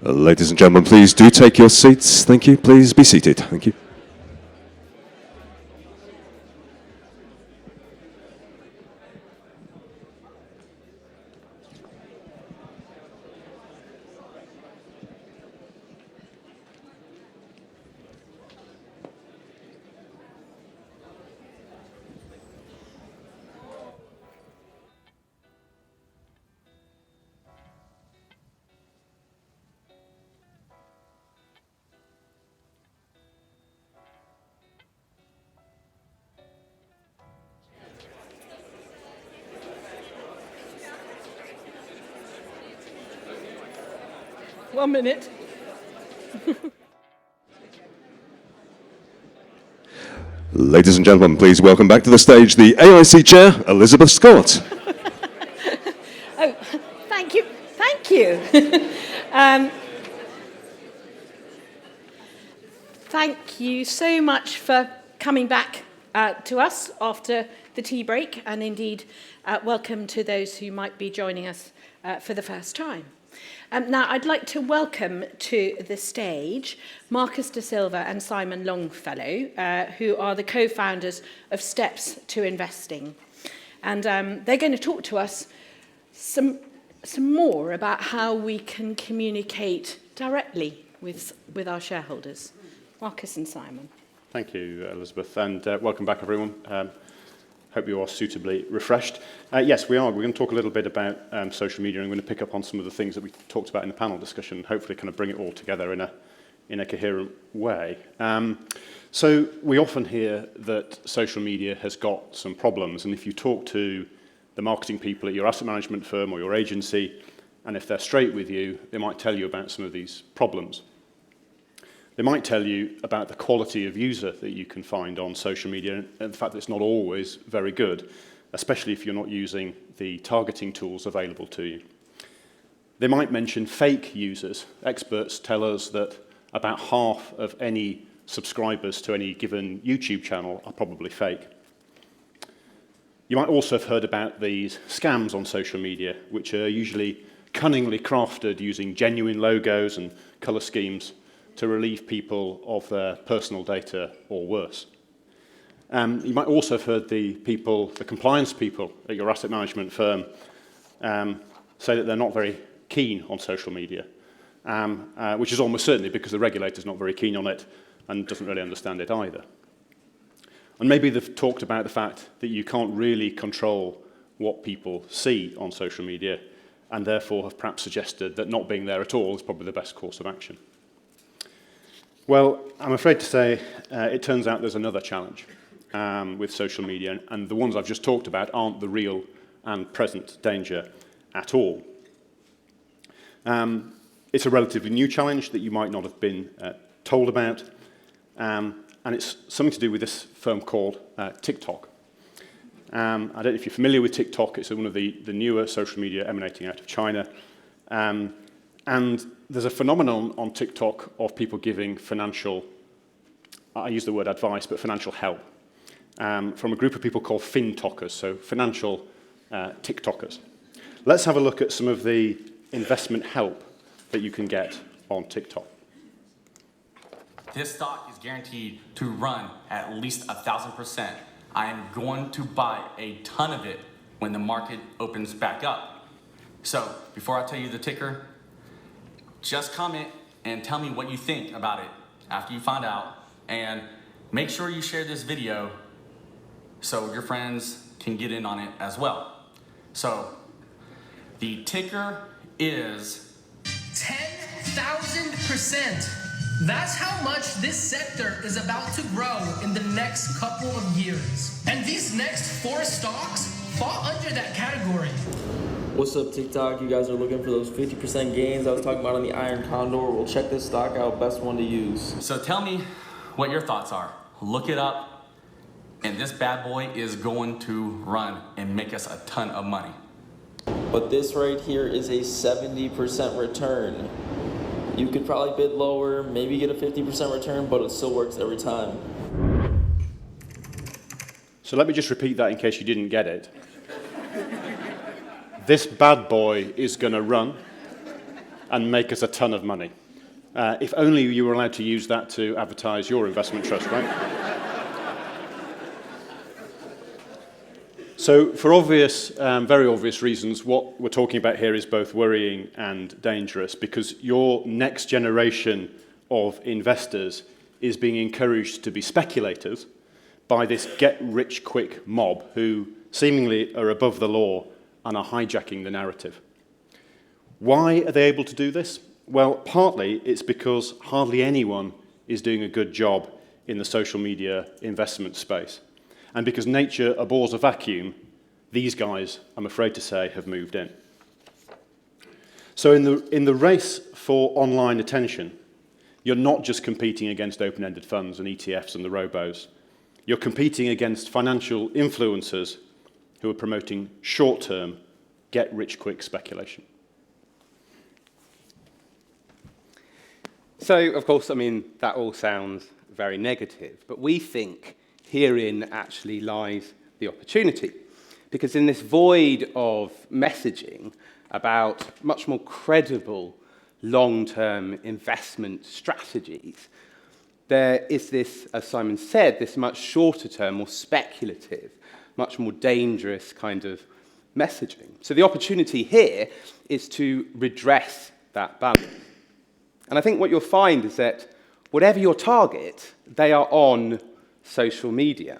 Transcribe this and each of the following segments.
Ladies and gentlemen, please do take your seats. Thank you. Please be seated. Thank you. One minute. Ladies and gentlemen, please welcome back to the stage the AIC Chair, Elisabeth Scott. Oh, thank you. Thank you. Thank you so much for coming back to us after the tea break, and indeed welcome to those who might be joining us for the first time. Now, I'd like to welcome to the stage Marcus de Silva and Simon Longfellow, who are the co-founders of Steps to Investing. And they're going to talk to us some more about how we can communicate directly with our shareholders. Marcus and Simon. Thank you, Elisabeth, and welcome back, everyone. Hope you are suitably refreshed. Yes, we are. We're going to talk a little bit about social media, and I'm going to pick up on some of the things that we talked about in the panel discussion, and hopefully kind of bring it all together in a coherent way. So we often hear that social media has got some problems, and if you talk to the marketing people at your asset management firm or your agency, and if they're straight with you, they might tell you about some of these problems. They might tell you about the quality of user that you can find on social media and the fact that it's not always very good, especially if you're not using the targeting tools available to you. They might mention fake users. Experts tell us that about half of any subscribers to any given YouTube channel are probably fake. You might also have heard about these scams on social media, which are usually cunningly crafted using genuine logos and color schemes to relieve people of their personal data or worse. You might also have heard the compliance people at your asset management firm say that they're not very keen on social media, which is almost certainly because the regulator's not very keen on it and doesn't really understand it either. And maybe they've talked about the fact that you can't really control what people see on social media, and therefore have perhaps suggested that not being there at all is probably the best course of action. Well, I'm afraid to say it turns out there's another challenge with social media, and the ones I've just talked about aren't the real and present danger at all. It's a relatively new challenge that you might not have been told about, and it's something to do with this firm called TikTok. I don't know if you're familiar with TikTok. It's one of the newer social media emanating out of China. And there's a phenomenon on TikTok of people giving financial, I use the word advice, but financial help, from a group of people called FinTokers, so financial TikTokers. Let's have a look at some of the investment help that you can get on TikTok. This stock is guaranteed to run at least 1,000%. I am going to buy a ton of it when the market opens back up. So before I tell you the ticker, just comment and tell me what you think about it after you find out, and make sure you share this video so your friends can get in on it as well. So the ticker is 10,000%. That's how much this sector is about to grow in the next couple of years. And these next 4 stocks fall under that category. What's up, TikTok? You guys are looking for those 50% gains I was talking about on the Iron Condor. We'll check this stock out, best one to use. So tell me what your thoughts are. Look it up, and this bad boy is going to run and make us a ton of money. But this right here is a 70% return. You could probably bid lower, maybe get a 50% return, but it still works every time. So let me just repeat that in case you didn't get it. This bad boy is going to run, and make us a ton of money. If only you were allowed to use that to advertise your investment trust, right? So for obvious, very obvious reasons, what we're talking about here is both worrying and dangerous, because your next generation of investors is being encouraged to be speculators by this get-rich-quick mob who seemingly are above the law and are hijacking the narrative. Why are they able to do this? Well, partly it's because hardly anyone is doing a good job in the social media investment space. And because nature abhors a vacuum, these guys, I'm afraid to say, have moved in. So in the race for online attention, you're not just competing against open-ended funds and ETFs and the robos. You're competing against financial influencers who are promoting short-term, get-rich-quick speculation. So, of course, I mean, that all sounds very negative, but we think herein actually lies the opportunity. Because in this void of messaging about much more credible long-term investment strategies, there is this, as Simon said, this much shorter term, more speculative, much more dangerous kind of messaging. So the opportunity here is to redress that balance. And I think what you'll find is that whatever your target, they are on social media.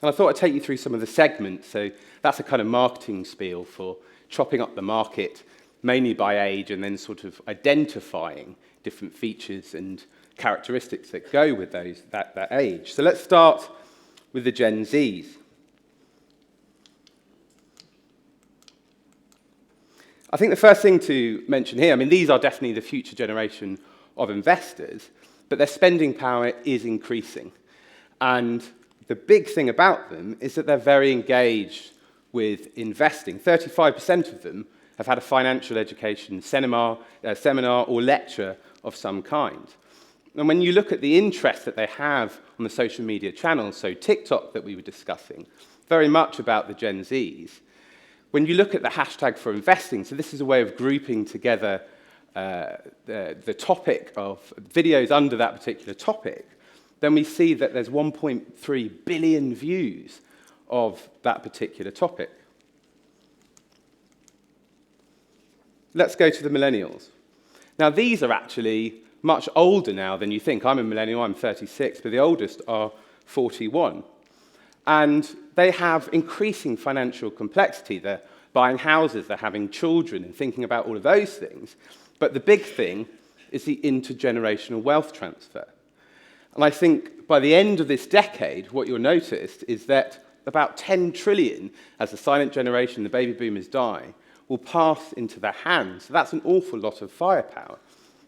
And I thought I'd take you through some of the segments. So that's a kind of marketing spiel for chopping up the market, mainly by age, and then sort of identifying different features and characteristics that go with that age. So let's start with the Gen Zs. I think the first thing to mention here, I mean, these are definitely the future generation of investors, but their spending power is increasing. And the big thing about them is that they're very engaged with investing. 35% of them have had a financial education seminar or lecture of some kind. And when you look at the interest that they have on the social media channels, so TikTok that we were discussing, very much about the Gen Zs, when you look at the hashtag for investing, so this is a way of grouping together the topic of videos under that particular topic, then we see that there's 1.3 billion views of that particular topic. Let's go to the millennials. Now, these are actually much older now than you think. I'm a millennial, I'm 36, but the oldest are 41. And they have increasing financial complexity. They're buying houses, they're having children, and thinking about all of those things. But the big thing is the intergenerational wealth transfer. And I think by the end of this decade, what you'll notice is that about 10 trillion, as the silent generation, the baby boomers die, will pass into their hands. So that's an awful lot of firepower.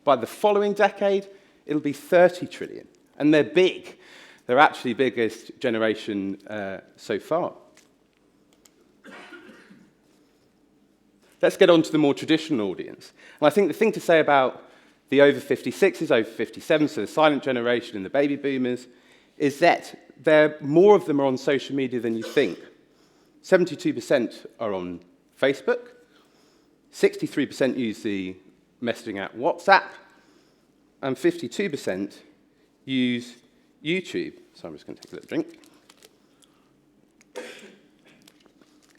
By the following decade, it'll be 30 trillion. And they're big. They're actually the biggest generation so far. Let's get on to the more traditional audience. And I think the thing to say about the over 56s, over 57s, so the silent generation and the baby boomers, is that more of them are on social media than you think. 72% are on Facebook, 63% use the messaging app WhatsApp, and 52% use YouTube. So I'm just going to take a little drink.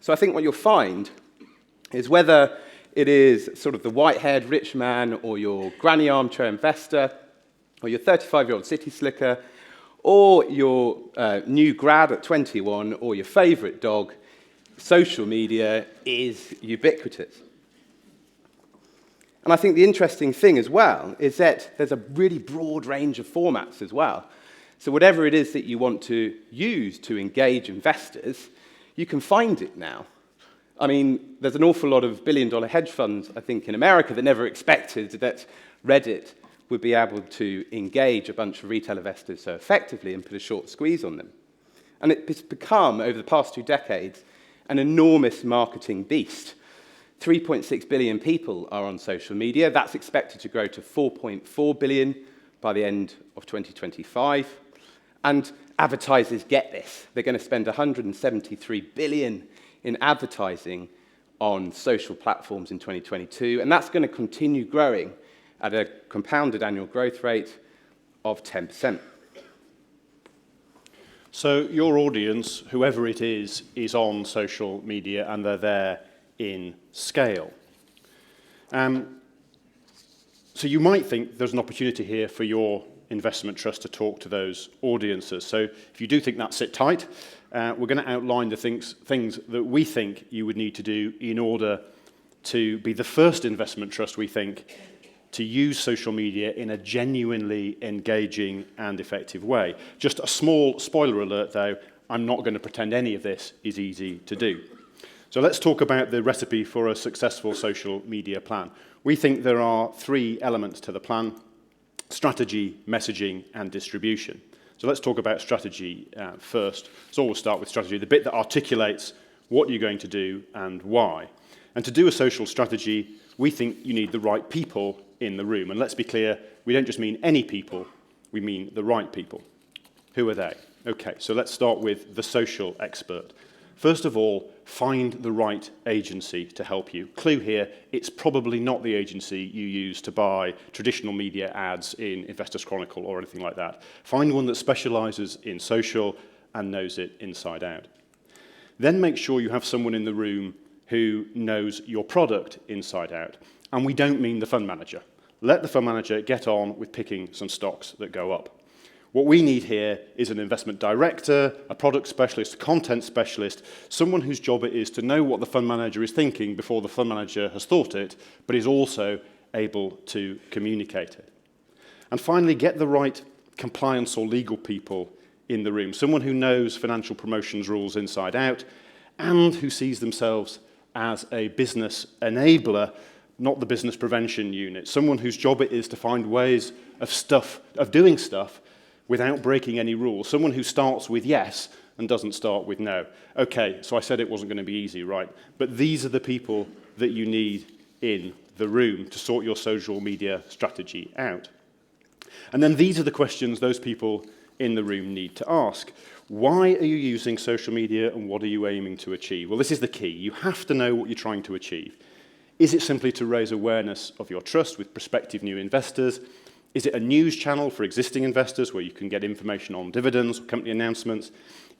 So I think what you'll find is whether it is sort of the white-haired rich man or your granny armchair investor or your 35-year-old city slicker or your new grad at 21 or your favorite dog, social media is ubiquitous. And I think the interesting thing as well is that there's a really broad range of formats as well. So whatever it is that you want to use to engage investors, you can find it now. I mean, there's an awful lot of billion-dollar hedge funds, I think, in America that never expected that Reddit would be able to engage a bunch of retail investors so effectively and put a short squeeze on them. And it's become, over the past 2 decades, an enormous marketing beast. 3.6 billion people are on social media. That's expected to grow to 4.4 billion by the end of 2025. And advertisers get this. They're going to spend 173 billion in advertising on social platforms in 2022, and that's going to continue growing at a compounded annual growth rate of 10%. So your audience, whoever it is on social media and they're there in scale. So you might think there's an opportunity here for your investment trust to talk to those audiences. So if you do think that, sit tight. We're going to outline the things that we think you would need to do in order to be the first investment trust, we think, to use social media in a genuinely engaging and effective way. Just a small spoiler alert, though, I'm not going to pretend any of this is easy to do. So let's talk about the recipe for a successful social media plan. We think there are 3 elements to the plan: strategy, messaging, and distribution. So let's talk about strategy first. So we'll start with strategy, the bit that articulates what you're going to do and why. And to do a social strategy, we think you need the right people in the room. And let's be clear, we don't just mean any people, we mean the right people. Who are they? Okay, so let's start with the social expert. First of all, find the right agency to help you. Clue here, it's probably not the agency you use to buy traditional media ads in Investors Chronicle or anything like that. Find one that specializes in social and knows it inside out. Then make sure you have someone in the room who knows your product inside out. And we don't mean the fund manager. Let the fund manager get on with picking some stocks that go up. What we need here is an investment director, a product specialist, a content specialist, someone whose job it is to know what the fund manager is thinking before the fund manager has thought it, but is also able to communicate it. And finally, get the right compliance or legal people in the room, someone who knows financial promotions rules inside out and who sees themselves as a business enabler, not the business prevention unit, someone whose job it is to find ways of doing stuff without breaking any rules, someone who starts with yes and doesn't start with no. Okay, so I said it wasn't going to be easy, right? But these are the people that you need in the room to sort your social media strategy out. And then these are the questions those people in the room need to ask. Why are you using social media and what are you aiming to achieve? Well, this is the key. You have to know what you're trying to achieve. Is it simply to raise awareness of your trust with prospective new investors? Is it a news channel for existing investors where you can get information on dividends or company announcements?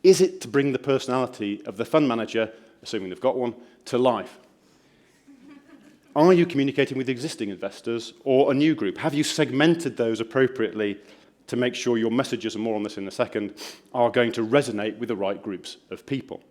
Is it to bring the personality of the fund manager, assuming they've got one, to life? Are you communicating with existing investors or a new group? Have you segmented those appropriately to make sure your messages, and more on this in a second, are going to resonate with the right groups of people?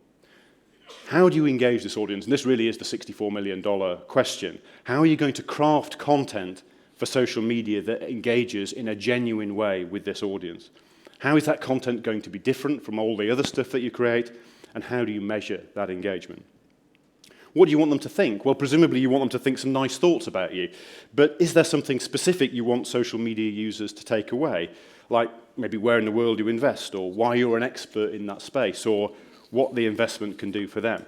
How do you engage this audience? And this really is the $64 million question. How are you going to craft content for social media that engages in a genuine way with this audience? How is that content going to be different from all the other stuff that you create? And how do you measure that engagement? What do you want them to think? Well, presumably you want them to think some nice thoughts about you. But is there something specific you want social media users to take away? Like maybe where in the world you invest, or why you're an expert in that space, or what the investment can do for them.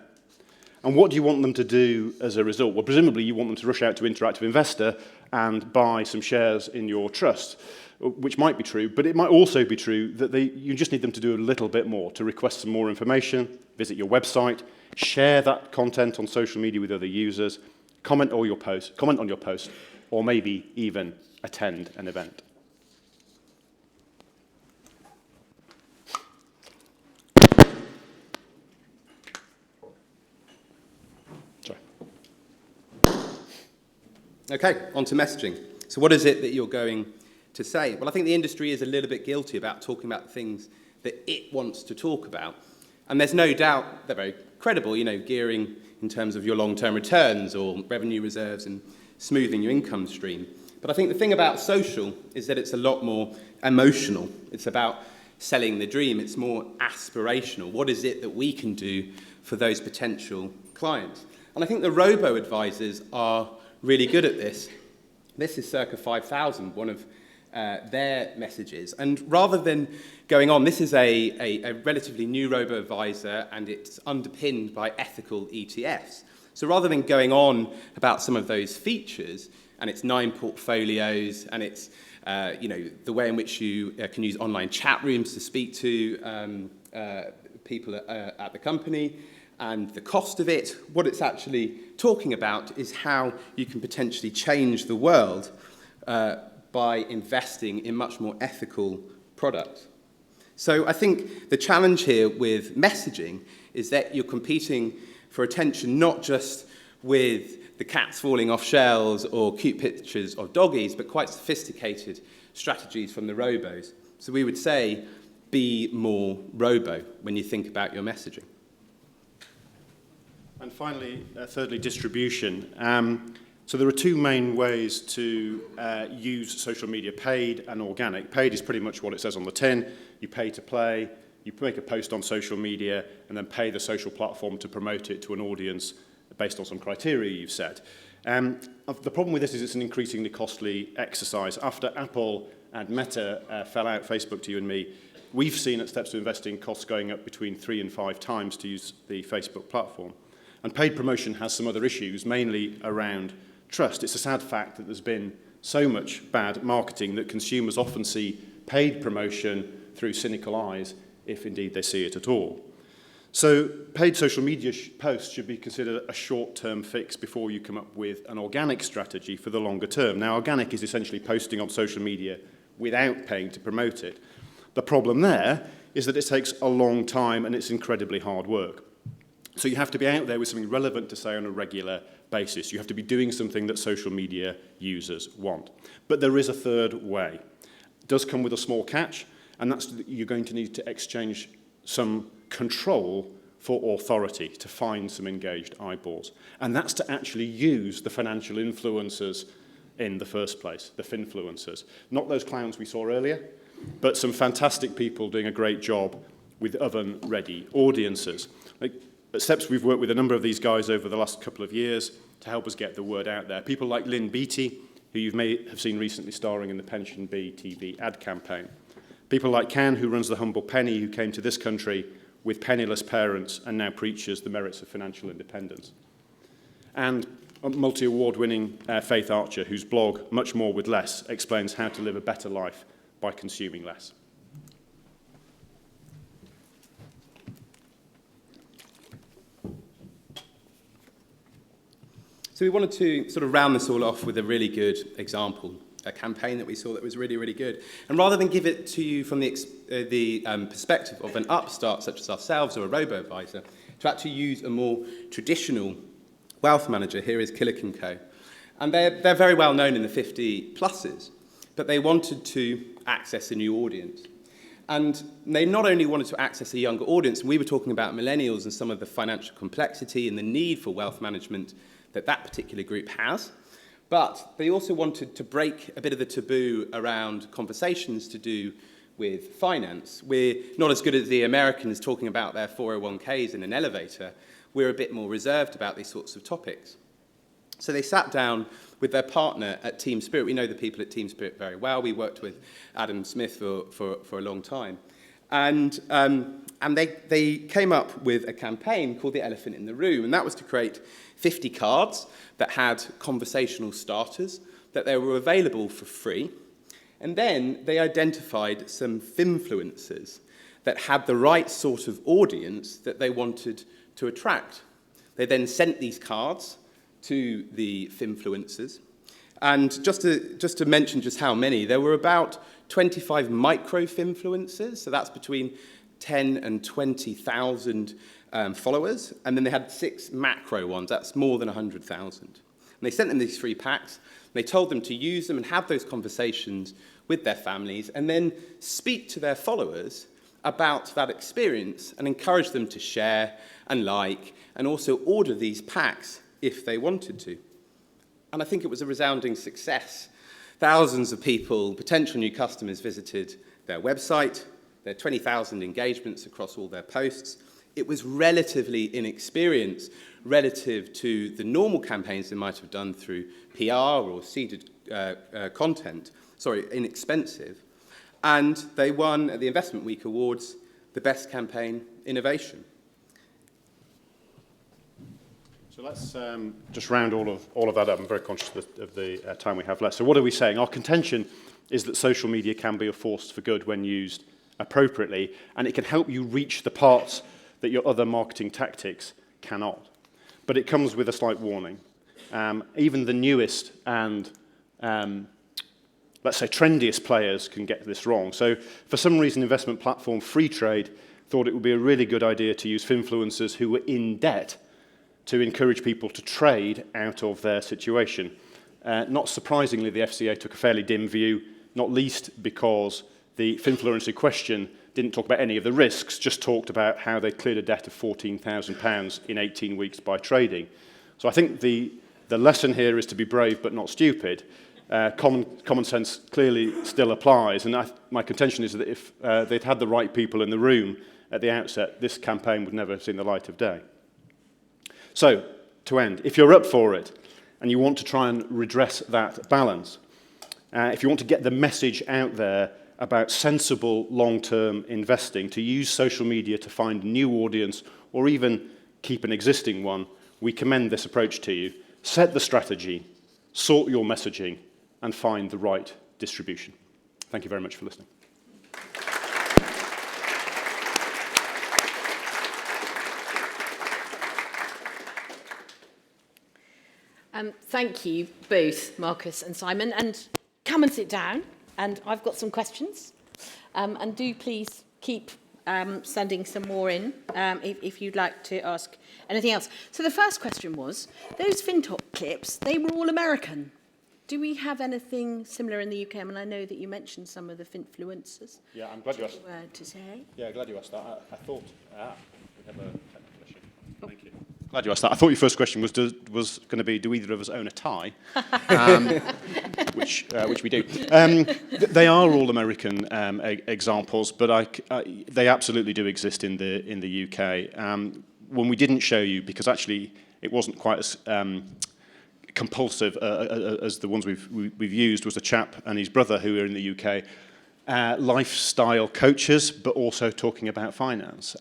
And what do you want them to do as a result? Well, presumably you want them to rush out to Interactive Investor and buy some shares in your trust, which might be true, but it might also be true that you just need them to do a little bit more, to request some more information, visit your website, share that content on social media with other users, comment on your post, or maybe even attend an event. Okay, on to messaging. So what is it that you're going to say? Well, I think the industry is a little bit guilty about talking about things that it wants to talk about. And there's no doubt they're very credible, gearing in terms of your long-term returns or revenue reserves and smoothing your income stream. But I think the thing about social is that it's a lot more emotional. It's about selling the dream. It's more aspirational. What is it that we can do for those potential clients? And I think the robo-advisors are really good at this. This is circa 5,000, one of their messages. And rather than going on, this is a relatively new robo-advisor, and it's underpinned by ethical ETFs. So rather than going on about some of those features, and it's 9 portfolios, and it's the way in which you can use online chat rooms to speak to people at the company, and the cost of it. What it's actually talking about is how you can potentially change the world by investing in much more ethical products. So I think the challenge here with messaging is that you're competing for attention not just with the cats falling off shelves or cute pictures of doggies, but quite sophisticated strategies from the robos. So we would say, be more robo when you think about your messaging. And finally, thirdly, distribution. So there are two main ways to use social media, paid and organic. Paid is pretty much what it says on the tin. You pay to play, you make a post on social media, and then pay the social platform to promote it to an audience based on some criteria you've set. The problem with this is it's an increasingly costly exercise. After Apple and Meta fell out, Facebook to you and me, we've seen at Steps to Investing costs going up between 3 and 5 times to use the Facebook platform. And paid promotion has some other issues, mainly around trust. It's a sad fact that there's been so much bad marketing that consumers often see paid promotion through cynical eyes, if indeed they see it at all. So paid social media posts should be considered a short-term fix before you come up with an organic strategy for the longer term. Now, organic is essentially posting on social media without paying to promote it. The problem there is that it takes a long time and it's incredibly hard work. So you have to be out there with something relevant to say on a regular basis. You have to be doing something that social media users want. But there is a third way. It does come with a small catch, and that's that you're going to need to exchange some control for authority to find some engaged eyeballs. And that's to actually use the financial influencers in the first place, the finfluencers. Not those clowns we saw earlier, but some fantastic people doing a great job with oven-ready audiences. At Steps, we've worked with a number of these guys over the last couple of years to help us get the word out there. People like Lynn Beattie, who you may have seen recently starring in the Pension Bee TV ad campaign. People like Can, who runs the Humble Penny, who came to this country with penniless parents and now preaches the merits of financial independence. And a multi-award-winning Faith Archer, whose blog, Much More with Less, explains how to live a better life by consuming less. So we wanted to sort of round this all off with a really good example, a campaign that we saw that was really, really good. And rather than give it to you from the perspective of an upstart such as ourselves or a robo-advisor, to actually use a more traditional wealth manager, here is Killick & Co. And they're very well known in the 50-pluses, but they wanted to access a new audience. And they not only wanted to access a younger audience, and we were talking about millennials and some of the financial complexity and the need for wealth management that particular group has, but they also wanted to break a bit of the taboo around conversations to do with finance. We're not as good as the Americans talking about their 401ks in an elevator. We're a bit more reserved about these sorts of topics. So they sat down with their partner at Team Spirit. We know the people at Team Spirit very well. We worked with Adam Smith for a long time. And they came up with a campaign called The Elephant in the Room, and that was to create 50 cards that had conversational starters, that they were available for free. And then they identified some finfluencers that had the right sort of audience that they wanted to attract. They then sent these cards to the finfluencers. And just to mention just how many, there were about 25 micro-finfluencers, so that's between 10 and 20,000 followers, and then they had 6 macro ones, that's more than 100,000. And they sent them these free packs, and they told them to use them and have those conversations with their families, and then speak to their followers about that experience and encourage them to share and like, and also order these packs if they wanted to. And I think it was a resounding success. Thousands of people, potential new customers, visited their website, their 20,000 engagements across all their posts. It was relatively inexperienced relative to the normal campaigns they might have done through PR or seeded content. Inexpensive. And they won at the Investment Week Awards the Best Campaign Innovation. So let's just round all of that up. I'm very conscious of the time we have left. So what are we saying? Our contention is that social media can be a force for good when used appropriately, and it can help you reach the parts that your other marketing tactics cannot. But it comes with a slight warning. Even the newest and, let's say, trendiest players can get this wrong. So for some reason, investment platform Freetrade thought it would be a really good idea to use finfluencers who were in debt to encourage people to trade out of their situation. Not surprisingly, the FCA took a fairly dim view, not least because the finfluencer question didn't talk about any of the risks, just talked about how they cleared a debt of £14,000 in 18 weeks by trading. So I think the lesson here is to be brave but not stupid. Common sense clearly still applies, and my contention is that if they'd had the right people in the room at the outset, this campaign would never have seen the light of day. So, to end, if you're up for it and you want to try and redress that balance, if you want to get the message out there about sensible long-term investing, to use social media to find a new audience or even keep an existing one, we commend this approach to you. Set the strategy, sort your messaging, and find the right distribution. Thank you very much for listening. Thank you both, Marcus and Simon. And come and sit down. And I've got some questions. And do please keep sending some more in if you'd like to ask anything else. So the first question was, those FinTok clips, they were all American. Do we have anything similar in the UK? I mean, I know that you mentioned some of the finfluencers. Yeah, I'm glad you asked. Word to say. Yeah, glad you asked that. I thought we have a technical issue. Thank you. Glad you asked that. I thought your first question was going to be, do either of us own a tie? Which we do. They are all American examples, but they absolutely do exist in the UK. When we didn't show you, because actually it wasn't quite as compulsive as the ones we've used, was a chap and his brother who are in the UK, lifestyle coaches, but also talking about finance.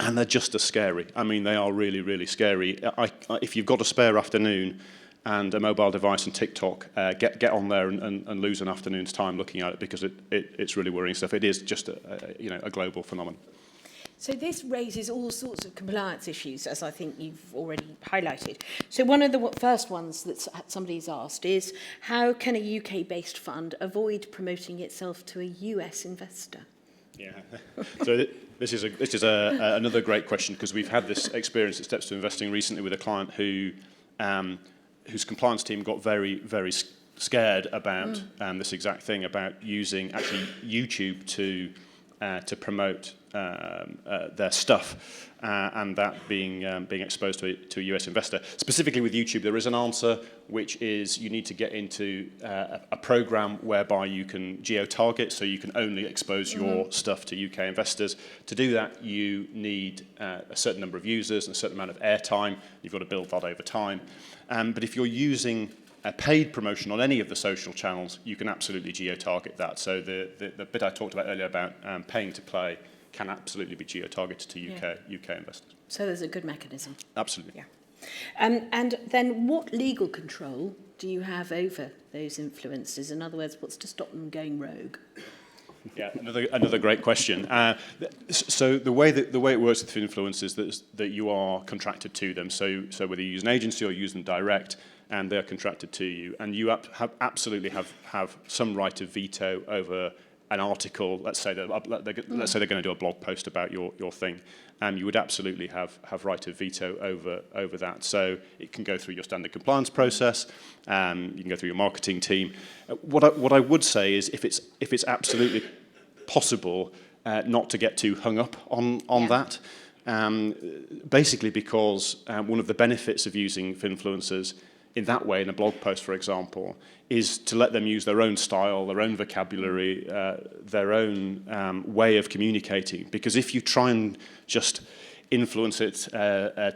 And they're just as scary. I mean, they are really, really scary. If you've got a spare afternoon and a mobile device and TikTok, get on there and lose an afternoon's time looking at it, because it's really worrying stuff. It is just a global phenomenon. So this raises all sorts of compliance issues, as I think you've already highlighted. So one of the first ones that somebody's asked is, how can a UK-based fund avoid promoting itself to a US investor? Yeah. So this is another great question, because we've had this experience at Steps to Investing recently with a client whose compliance team got very, very scared about this exact thing, about using actually YouTube to promote their stuff, and that being exposed to a US investor. Specifically with YouTube, there is an answer, which is you need to get into a program whereby you can geo-target, so you can only expose your stuff to UK investors. To do that, you need a certain number of users and a certain amount of airtime. You've got to build that over time. But if you're using a paid promotion on any of the social channels, you can absolutely geo-target that. So the bit I talked about earlier about paying to play can absolutely be geo-targeted to UK investors. So there's a good mechanism. Absolutely. Yeah. And then what legal control do you have over those influencers? In other words, what's to stop them going rogue? Yeah, another great question. So the way it works with influencers is that you are contracted to them. So whether you use an agency or use them direct, and they're contracted to you, and you absolutely have some right of veto over an article. Let's say they're going to do a blog post about your thing. You would absolutely have right of veto over that. So it can go through your standard compliance process. You can go through your marketing team. What I would say is, if it's absolutely possible, not to get too hung up on that. Basically, because one of the benefits of using finfluencers in that way, in a blog post, for example, is to let them use their own style, their own vocabulary, their own way of communicating. Because if you try and just influence it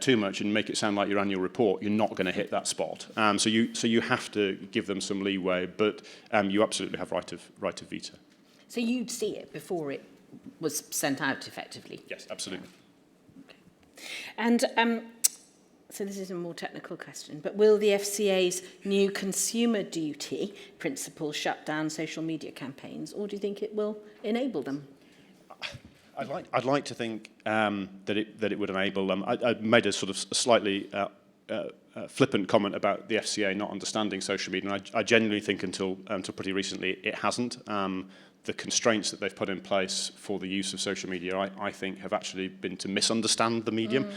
too much and make it sound like your annual report, you're not going to hit that spot. So you have to give them some leeway, but you absolutely have right of veto. So you'd see it before it was sent out, effectively? Yes, absolutely. Okay. And so this is a more technical question, but will the FCA's new consumer duty principle shut down social media campaigns, or do you think it will enable them? I'd like to think that it would enable them. I made a sort of slightly flippant comment about the FCA not understanding social media, and I genuinely think until pretty recently it hasn't. The constraints that they've put in place for the use of social media, I think, have actually been to misunderstand the medium.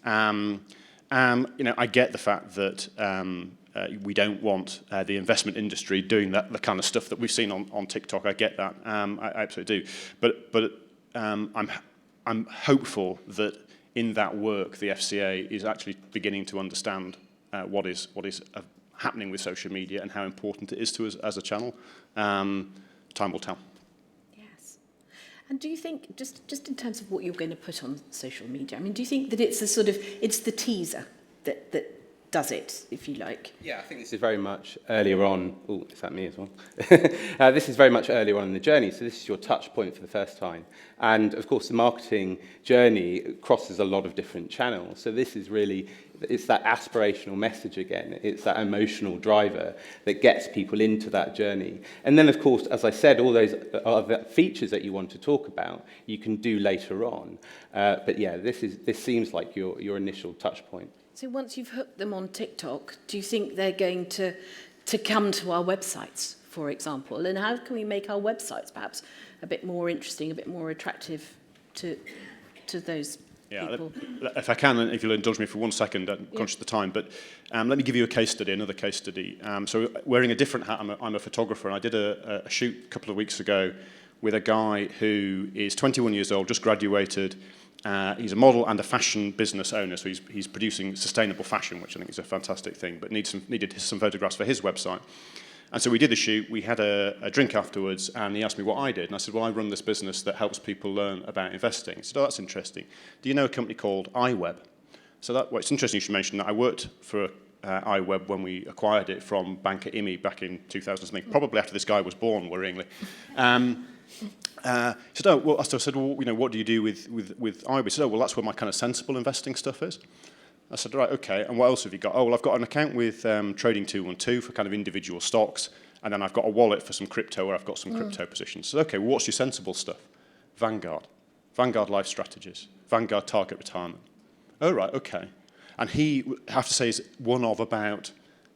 I get the fact that we don't want the investment industry doing the kind of stuff that we've seen on TikTok. I get that. I absolutely do. But I'm hopeful that in that work, the FCA is actually beginning to understand what is happening with social media and how important it is to us as a channel. Time will tell. Yes. And do you think, just in terms of what you're going to put on social media, I mean, do you think that it's it's the teaser that does it, if you like? Yeah, I think this is very much earlier on. Oh, is that me as well? This is very much earlier on in the journey. So this is your touch point for the first time. And of course, the marketing journey crosses a lot of different channels. So this is really, it's that aspirational message again. It's that emotional driver that gets people into that journey. And then, of course, as I said, all those other features that you want to talk about, you can do later on. But yeah, this seems like your initial touch point. So once you've hooked them on TikTok, do you think they're going to come to our websites, for example? And how can we make our websites perhaps a bit more interesting, a bit more attractive to those people? If I can, if you'll indulge me for 1 second, I'm conscious of the time, but let me give you another case study. So wearing a different hat, I'm a photographer, and I did a shoot a couple of weeks ago with a guy who is 21 years old, just graduated. He's a model and a fashion business owner, so he's producing sustainable fashion, which I think is a fantastic thing, but needed some photographs for his website. And so we did a shoot, we had a drink afterwards, and he asked me what I did, and I said, well, I run this business that helps people learn about investing. He said, oh, that's interesting. Do you know a company called iWeb? So it's interesting you should mention that. I worked for iWeb when we acquired it from banker IMI back in 2000 something, probably after this guy was born, worryingly. I said, well, what do you do with iWeb? He said, oh, well, that's where my kind of sensible investing stuff is. I said, right, okay, and what else have you got? Oh, well, I've got an account with Trading 212 for kind of individual stocks, and then I've got a wallet for some crypto where I've got some crypto positions. So, okay, well, what's your sensible stuff? Vanguard Life Strategies, Vanguard Target Retirement. Oh, right, okay. And he, I have to say, is one of about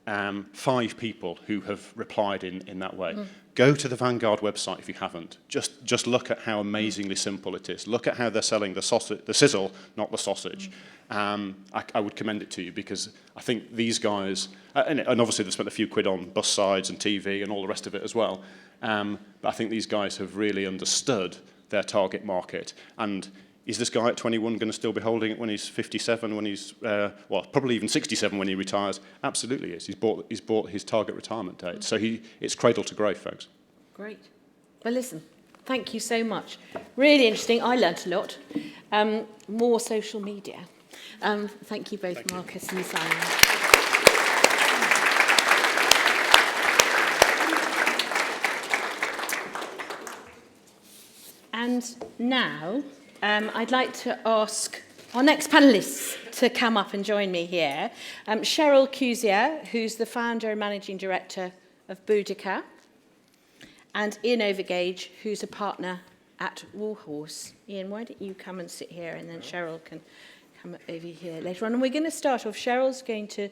5 people who have replied in that way. Go to the Vanguard website if you haven't. Just look at how amazingly simple it is. Look at how they're selling the sizzle, not the sausage. I would commend it to you because I think these guys, and obviously they've spent a few quid on bus sides and TV and all the rest of it as well, but I think these guys have really understood their target market. And is this guy at 21 going to still be holding it when he's 57, when he's, probably even 67 when he retires? Absolutely is. He's bought his target retirement date. So it's cradle to grave, folks. Great. Well, listen, thank you so much. Really interesting. I learnt a lot. More social media. Thank you both, Marcus and Simon. And now, I'd like to ask our next panellists to come up and join me here. Sheryl Cuisia, who's the founder and managing director of Boudica, and Ian Overgage, who's a partner at Warhorse. Ian, why don't you come and sit here, and then Sheryl can come over here later on. And we're going to start off. Sheryl's going to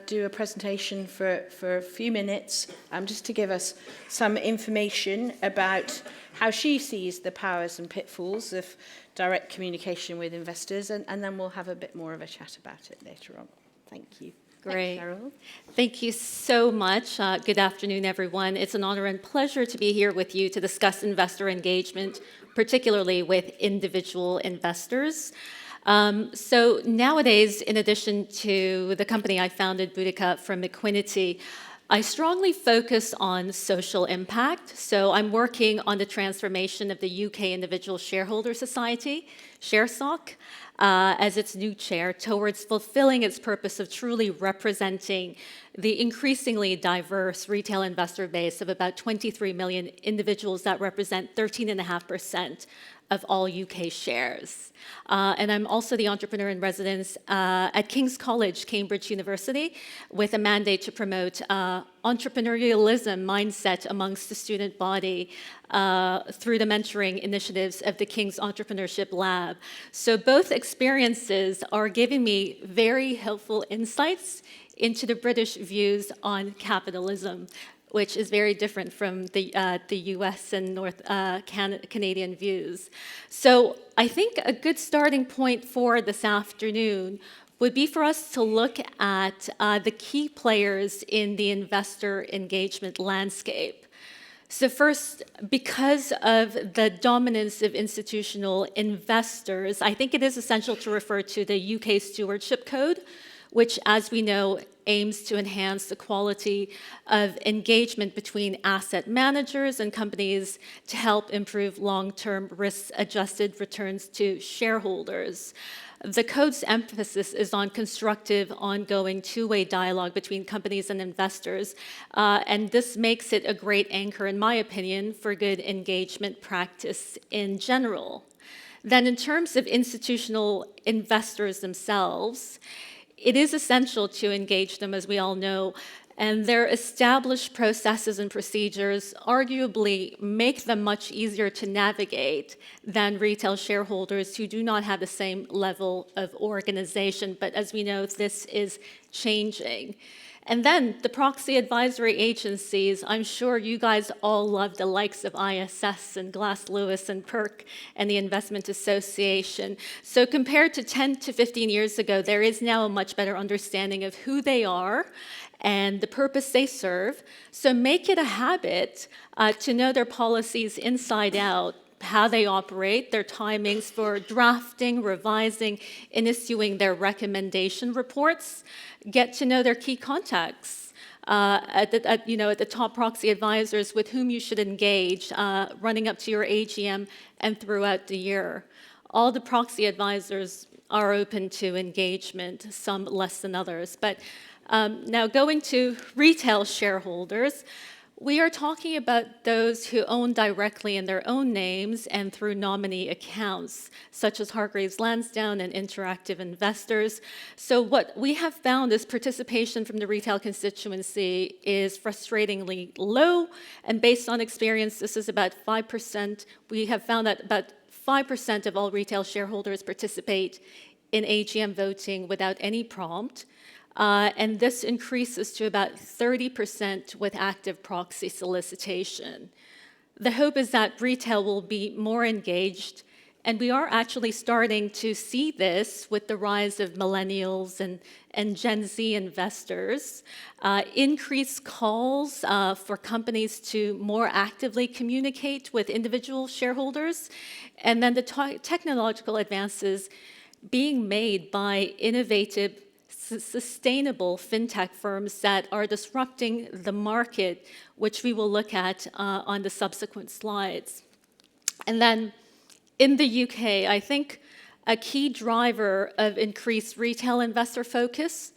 do a presentation for a few minutes, just to give us some information about how she sees the powers and pitfalls of direct communication with investors, and then we'll have a bit more of a chat about it later on. Thank you. Great. Thanks, Sheryl. Thank you so much. Good afternoon, everyone. It's an honor and pleasure to be here with you to discuss investor engagement, particularly with individual investors. So nowadays, in addition to the company I founded, Boudica from Equinity, I strongly focus on social impact. So I'm working on the transformation of the UK Individual Shareholder Society, ShareSoc, as its new chair towards fulfilling its purpose of truly representing the increasingly diverse retail investor base of about 23 million individuals that represent 13.5% of all UK shares. And I'm also the entrepreneur in residence at King's College, Cambridge University, with a mandate to promote entrepreneurialism mindset amongst the student body through the mentoring initiatives of the King's Entrepreneurship Lab. So both experiences are giving me very helpful insights into the British views on capitalism, which is very different from the US and Canadian views. So I think a good starting point for this afternoon would be for us to look at the key players in the investor engagement landscape. So first, because of the dominance of institutional investors, I think it is essential to refer to the UK Stewardship Code, which, as we know, aims to enhance the quality of engagement between asset managers and companies to help improve long-term risk-adjusted returns to shareholders. The code's emphasis is on constructive, ongoing, two-way dialogue between companies and investors, and this makes it a great anchor, in my opinion, for good engagement practice in general. Then in terms of institutional investors themselves, it is essential to engage them, as we all know, and their established processes and procedures arguably make them much easier to navigate than retail shareholders who do not have the same level of organization. But as we know, this is changing. And then the proxy advisory agencies, I'm sure you guys all love the likes of ISS and Glass Lewis and PERC and the Investment Association. So compared to 10 to 15 years ago, there is now a much better understanding of who they are and the purpose they serve. So make it a habit to know their policies inside out, how they operate, their timings for drafting, revising, and issuing their recommendation reports. Get to know their key contacts at the top proxy advisors with whom you should engage running up to your AGM and throughout the year. All the proxy advisors are open to engagement, some less than others. But now going to retail shareholders, we are talking about those who own directly in their own names and through nominee accounts, such as Hargreaves Lansdowne and Interactive Investors. So what we have found is participation from the retail constituency is frustratingly low, and based on experience, this is about 5%. We have found that about 5% of all retail shareholders participate in AGM voting without any prompt. And this increases to about 30% with active proxy solicitation. The hope is that retail will be more engaged, and we are actually starting to see this with the rise of millennials and Gen Z investors, increased calls for companies to more actively communicate with individual shareholders, and then the technological advances being made by innovative sustainable fintech firms that are disrupting the market, which we will look at on the subsequent slides. And then in the UK, I think a key driver of increased retail investor focus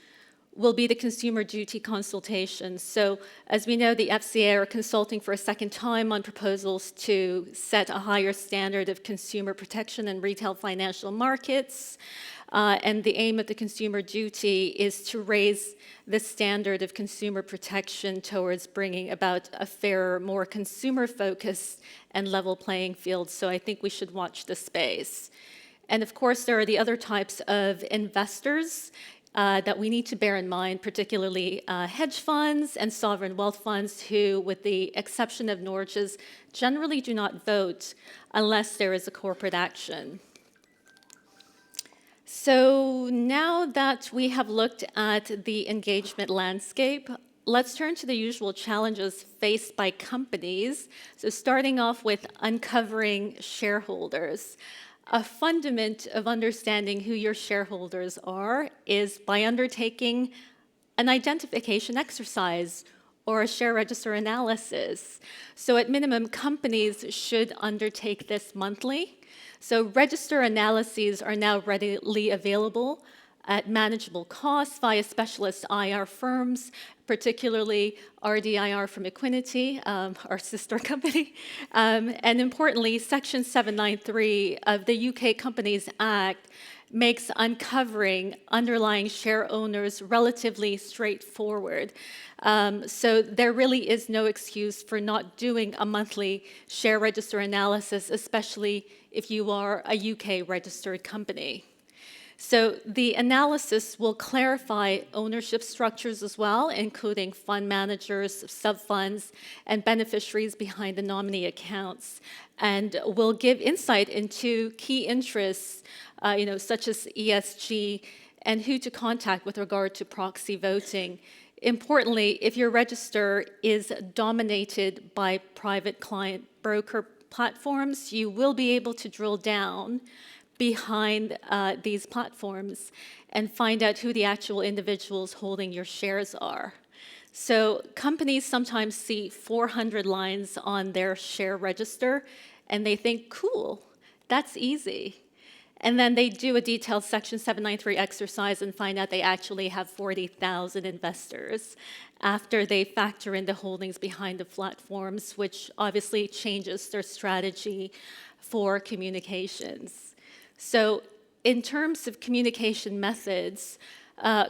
will be the consumer duty consultation. So as we know, the FCA are consulting for a second time on proposals to set a higher standard of consumer protection in retail financial markets. And the aim of the consumer duty is to raise the standard of consumer protection towards bringing about a fairer, more consumer-focused and level playing field. So I think we should watch the space. And of course, there are the other types of investors that we need to bear in mind, particularly hedge funds and sovereign wealth funds who, with the exception of Norges, generally do not vote unless there is a corporate action. So now that we have looked at the engagement landscape, let's turn to the usual challenges faced by companies. So starting off with uncovering shareholders. A fundament of understanding who your shareholders are is by undertaking an identification exercise or a share register analysis. So at minimum, companies should undertake this monthly. So register analyses are now readily available at manageable costs via specialist IR firms, particularly RDIR from Equinity, our sister company. And importantly, Section 793 of the UK Companies Act makes uncovering underlying share owners relatively straightforward. So there really is no excuse for not doing a monthly share register analysis, especially if you are a UK registered company. So the analysis will clarify ownership structures as well, including fund managers, sub-funds, and beneficiaries behind the nominee accounts, and will give insight into key interests, such as ESG, and who to contact with regard to proxy voting. Importantly, if your register is dominated by private client broker platforms, you will be able to drill down behind these platforms and find out who the actual individuals holding your shares are. So companies sometimes see 400 lines on their share register and they think, cool, that's easy. And then they do a detailed Section 793 exercise and find out they actually have 40,000 investors after they factor in the holdings behind the platforms, which obviously changes their strategy for communications. So in terms of communication methods,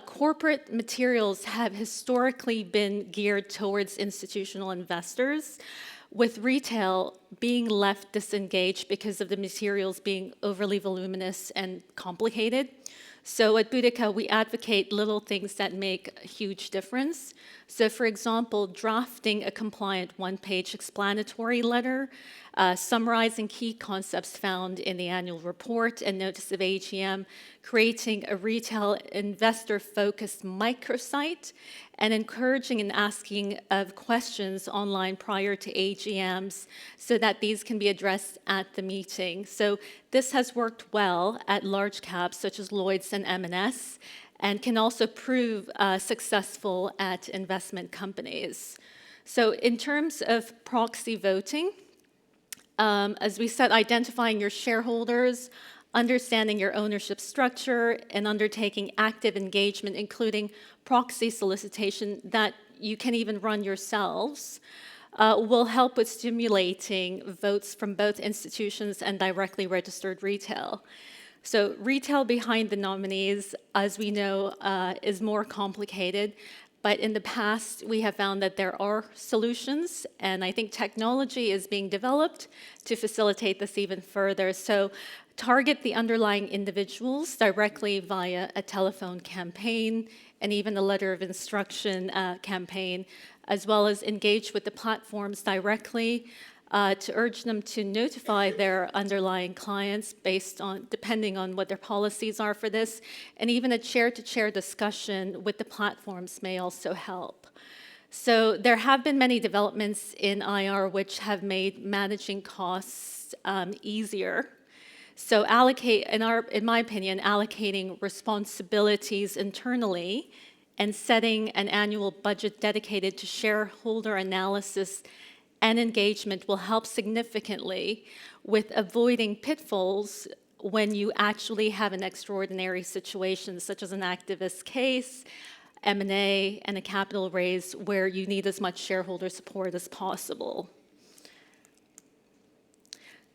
corporate materials have historically been geared towards institutional investors, with retail being left disengaged because of the materials being overly voluminous and complicated. So at Boudica, we advocate little things that make a huge difference. So for example, drafting a compliant one-page explanatory letter, summarizing key concepts found in the annual report and notice of AGM, creating a retail investor-focused microsite, and encouraging and asking of questions online prior to AGMs so that these can be addressed at the meeting. So this has worked well at large caps such as Lloyd's and M&S, and can also prove successful at investment companies. So in terms of proxy voting, as we said, identifying your shareholders, understanding your ownership structure, and undertaking active engagement, including proxy solicitation that you can even run yourselves, will help with stimulating votes from both institutions and directly registered retail. So retail behind the nominees, as we know, is more complicated. But in the past, we have found that there are solutions, and I think technology is being developed to facilitate this even further. So target the underlying individuals directly via a telephone campaign and even a letter of instruction campaign, as well as engage with the platforms directly to urge them to notify their underlying clients depending on what their policies are for this, and even a chair-to-chair discussion with the platforms may also help. So there have been many developments in IR which have made managing costs easier. So in my opinion, allocating responsibilities internally and setting an annual budget dedicated to shareholder analysis and engagement will help significantly with avoiding pitfalls when you actually have an extraordinary situation, such as an activist case, M&A, and a capital raise where you need as much shareholder support as possible.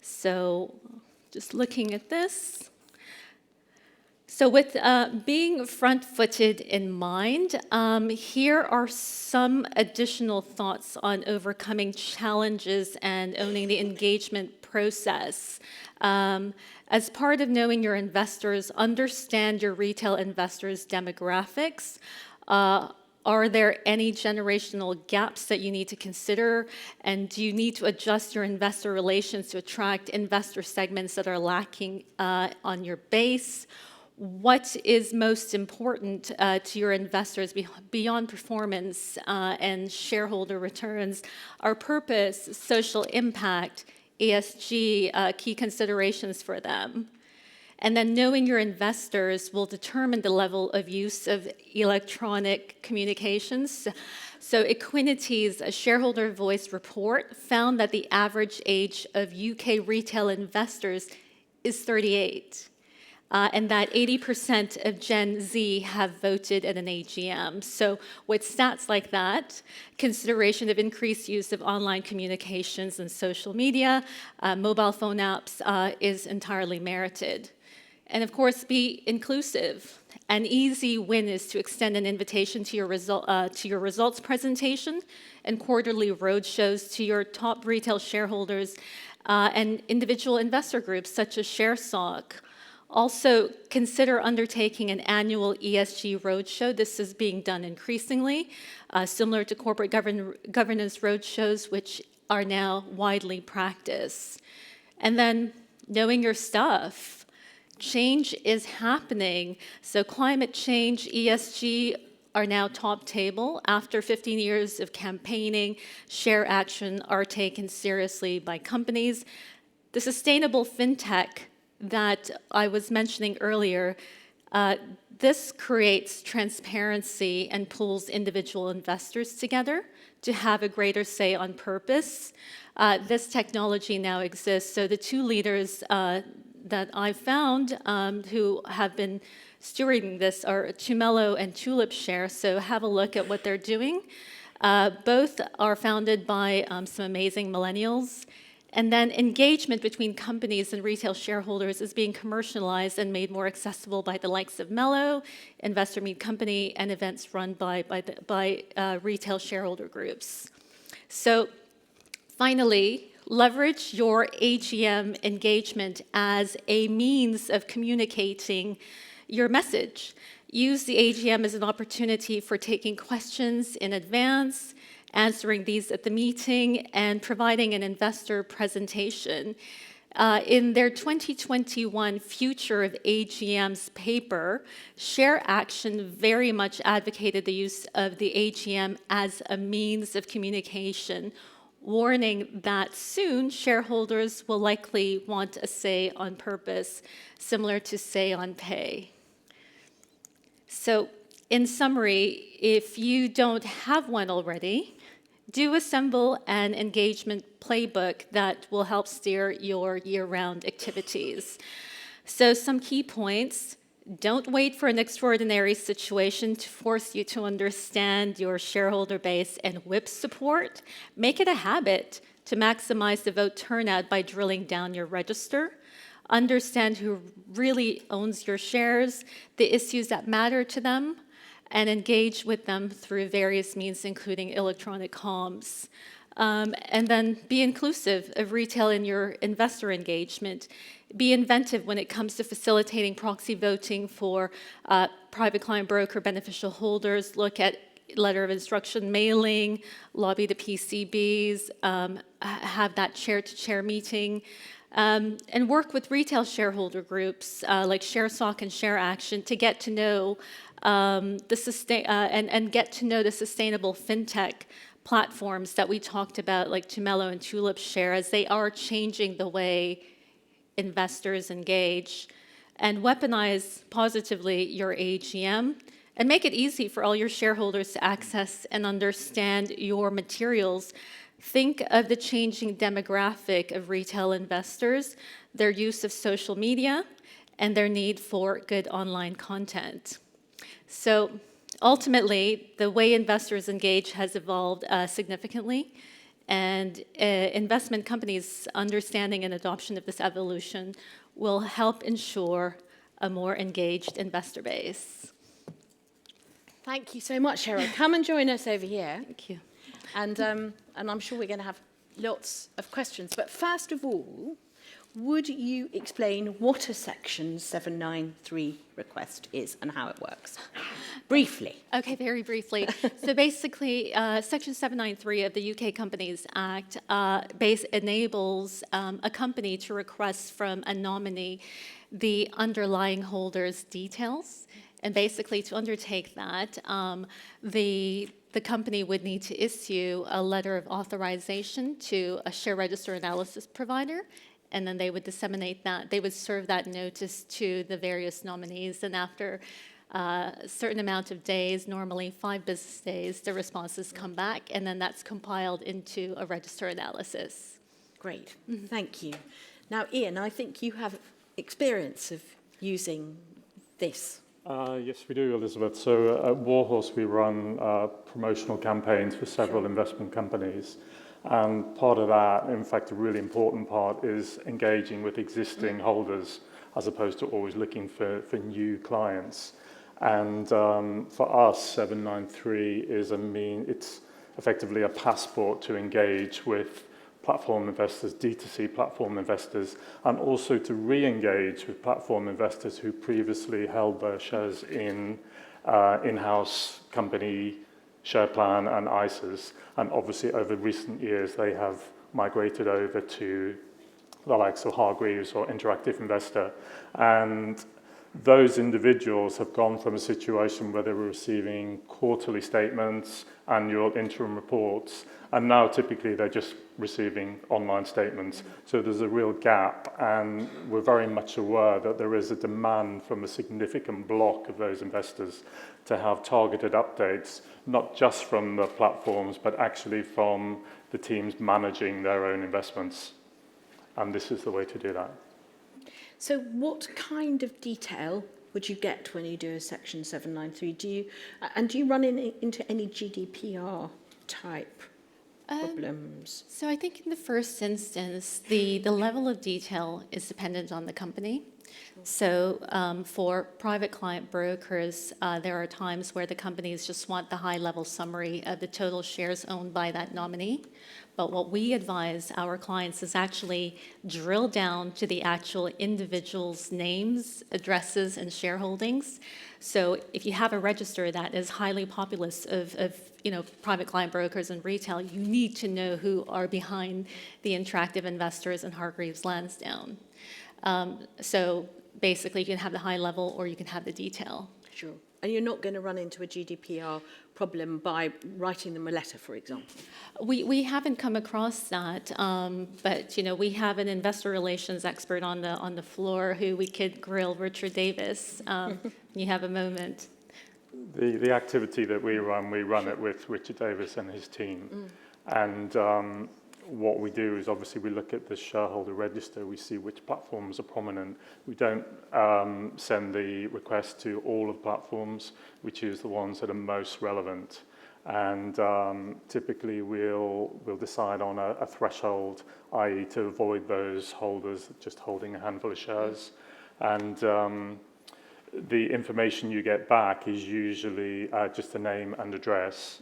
So just looking at this. So with being front-footed in mind, here are some additional thoughts on overcoming challenges and owning the engagement process. As part of knowing your investors, understand your retail investors' demographics. Are there any generational gaps that you need to consider? And do you need to adjust your investor relations to attract investor segments that are lacking on your base? What is most important to your investors beyond performance and shareholder returns? Our purpose, social impact, ESG, key considerations for them. And then knowing your investors will determine the level of use of electronic communications. So Equinity's shareholder voice report found that the average age of UK retail investors is 38. And that 80% of Gen Z have voted at an AGM. So with stats like that, consideration of increased use of online communications and social media, mobile phone apps is entirely merited. And of course, be inclusive. An easy win is to extend an invitation to your results presentation and quarterly roadshows to your top retail shareholders and individual investor groups such as ShareSoc. Also, consider undertaking an annual ESG roadshow. This is being done increasingly, similar to corporate governance roadshows, which are now widely practiced. And then knowing your stuff. Change is happening. So climate change, ESG are now top table. After 15 years of campaigning, share action are taken seriously by companies. The sustainable fintech that I was mentioning earlier, this creates transparency and pulls individual investors together to have a greater say on purpose. This technology now exists. So the two leaders that I found who have been stewarding this are Tumelo and TulipShare, so have a look at what they're doing. Both are founded by some amazing millennials. And then engagement between companies and retail shareholders is being commercialized and made more accessible by the likes of Mello, Investor Meet Company, and events run by retail shareholder groups. So finally, leverage your AGM engagement as a means of communicating your message. Use the AGM as an opportunity for taking questions in advance, answering these at the meeting, and providing an investor presentation. In their 2021 Future of AGMs paper, Share Action very much advocated the use of the AGM as a means of communication, warning that soon shareholders will likely want a say on purpose, similar to say on pay. So, in summary, if you don't have one already, do assemble an engagement playbook that will help steer your year-round activities. So some key points: don't wait for an extraordinary situation to force you to understand your shareholder base and whip support. Make it a habit to maximize the vote turnout by drilling down your register. Understand who really owns your shares, the issues that matter to them, and engage with them through various means, including electronic comms. And then be inclusive of retail in your investor engagement. Be inventive when it comes to facilitating proxy voting for private client broker beneficial holders. Look at letter of instruction mailing, lobby the PCBs, have that chair-to-chair meeting. And work with retail shareholder groups like ShareSoc and Share Action to get to know and get to know the sustainable fintech platforms that we talked about, like Tumelo and TulipShare, as they are changing the way investors engage. And weaponize positively your AGM and make it easy for all your shareholders to access and understand your materials. Think of the changing demographic of retail investors, their use of social media, and their need for good online content. So ultimately, the way investors engage has evolved significantly, and investment companies' understanding and adoption of this evolution will help ensure a more engaged investor base. Thank you so much, Sheryl. Come and join us over here. Thank you. And I'm sure we're going to have lots of questions. But first of all, would you explain what a Section 793 request is and how it works? Briefly. Okay, very briefly. So basically, Section 793 of the UK Companies Act enables a company to request from a nominee the underlying holder's details. And basically, to undertake that, the company would need to issue a letter of authorization to a share register analysis provider, and then they would disseminate that. They would serve that notice to the various nominees, and after a certain amount of days, normally 5 business days, the responses come back, and then that's compiled into a register analysis. Great, thank you. Now, Ian, I think you have experience of using this. Yes, we do, Elizabeth. So at Warhorse, we run promotional campaigns for several investment companies. And part of that, in fact, a really important part, is engaging with existing holders as opposed to always looking for new clients. And for us, 793 is it's effectively a passport to engage with platform investors, D2C platform investors, and also to re-engage with platform investors who previously held their shares in in-house company share plan and ISAs. And obviously over recent years, they have migrated over to the likes of Hargreaves or Interactive Investor. And those individuals have gone from a situation where they were receiving quarterly statements, annual interim reports, and now typically they're just receiving online statements. So there's a real gap, and we're very much aware that there is a demand from a significant block of those investors to have targeted updates, not just from the platforms, but actually from the teams managing their own investments. And this is the way to do that. So what kind of detail would you get when you do a Section 793? Do you run into any GDPR type problems? So I think in the first instance, the level of detail is dependent on the company. So for private client brokers, there are times where the companies just want the high-level summary of the total shares owned by that nominee. But what we advise our clients is actually drill down to the actual individual's names, addresses, and shareholdings. So if you have a register that is highly populous of private client brokers and retail, you need to know who are behind the Interactive Investors and Hargreaves Lansdowne. So basically, you can have the high level or you can have the detail. Sure. And you're not going to run into a GDPR problem by writing them a letter, for example? We haven't come across that, but we have an investor relations expert on the floor who we could grill, Richard Davis. You have a moment. The activity that we run it with Richard Davis and his team. And what we do is obviously we look at the shareholder register, we see which platforms are prominent. We don't send the request to all of the platforms, we choose the ones that are most relevant. And typically we'll decide on a threshold, i.e. to avoid those holders just holding a handful of shares. And the information you get back is usually just a name and address.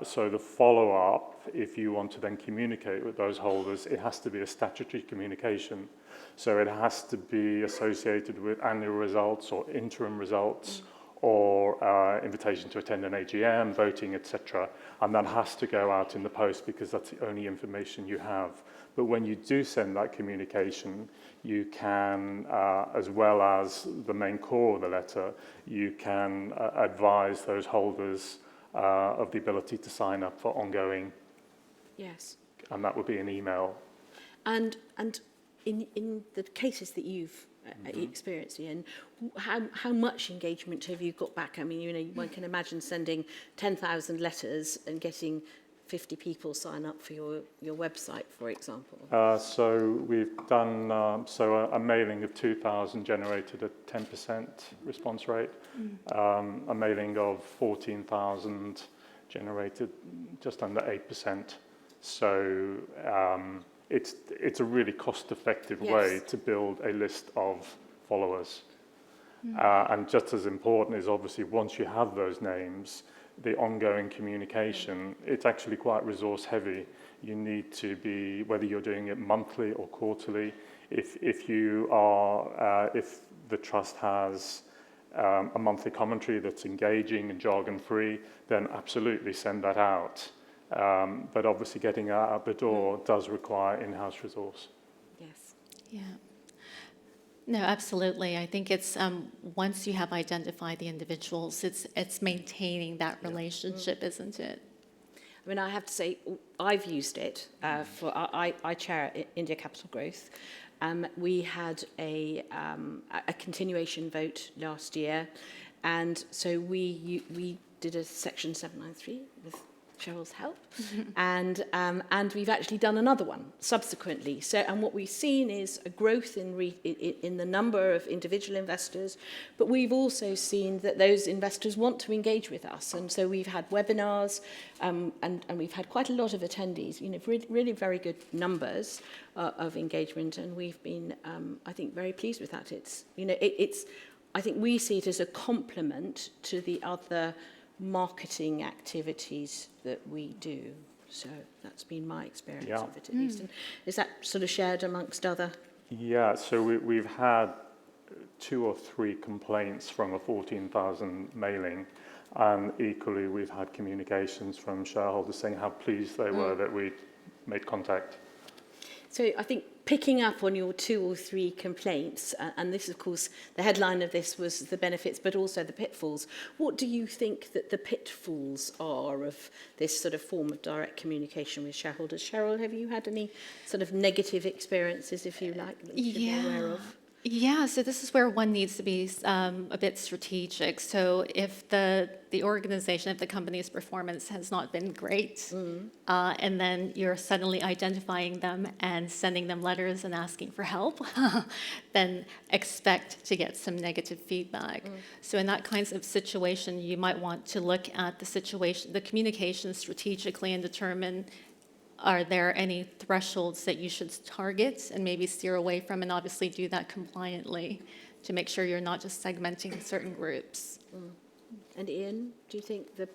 So the follow-up, if you want to then communicate with those holders, it has to be a statutory communication. So it has to be associated with annual results or interim results or invitation to attend an AGM, voting, etc. And that has to go out in the post because that's the only information you have. But when you do send that communication, you can, as well as the main core of the letter, you can advise those holders of the ability to sign up for ongoing. Yes. And that would be an email. And in the cases that you've experienced, Ian, how much engagement have you got back? I mean, one can imagine sending 10,000 letters and getting 50 people sign up for your website, for example. So we've done a mailing of 2,000 generated a 10% response rate. A mailing of 14,000 generated just under 8%. So it's a really cost-effective way to build a list of followers. And just as important is obviously once you have those names, the ongoing communication, it's actually quite resource heavy. You need to be, whether you're doing it monthly or quarterly, if the trust has a monthly commentary that's engaging and jargon free, then absolutely send that out. But obviously getting out the door does require in-house resource. Yes. Yeah. No, absolutely. I think it's once you have identified the individuals, it's maintaining that relationship, isn't it? I mean, I have to say, I've used it for. I chair India Capital Growth. We had a continuation vote last year, and so we did a Section 793 with Cheryl's help, and we've actually done another one subsequently. So, and what we've seen is a growth in the number of individual investors, but we've also seen that those investors want to engage with us, and so we've had webinars, and we've had quite a lot of attendees. You know, really very good numbers of engagement, and we've been, I think, very pleased with that. It's, you know, it's. I think we see it as a complement to the other marketing activities that we do. So that's been my experience of it, at least. And is that sort of shared amongst other? Yeah, so we've had 2 or 3 complaints from a 14,000 mailing, and equally we've had communications from shareholders saying how pleased they were that we made contact. So I think picking up on your 2 or 3 complaints, and this, of course, the headline of this was the benefits, but also the pitfalls. What do you think that the pitfalls are of this sort of form of direct communication with shareholders? Sheryl, have you had any sort of negative experiences, if you like, that you should be aware of? Yeah, so this is where one needs to be a bit strategic. So if the organization, if the company's performance has not been great, and then you're suddenly identifying them and sending them letters and asking for help, then expect to get some negative feedback. So in that kind of situation, you might want to look at the situation, the communication strategically, and determine, are there any thresholds that you should target and maybe steer away from, and obviously do that compliantly to make sure you're not just segmenting certain groups. And Ian, do you think there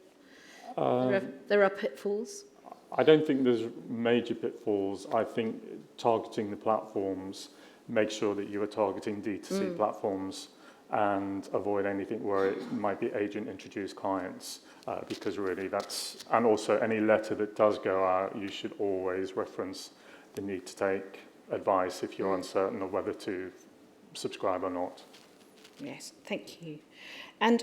are pitfalls? I don't think there's major pitfalls. I think targeting the platforms, make sure that you are targeting D2C platforms and avoid anything where it might be agent-introduced clients. Because really that's, and also any letter that does go out, you should always reference the need to take advice if you're uncertain of whether to subscribe or not. Yes, thank you. And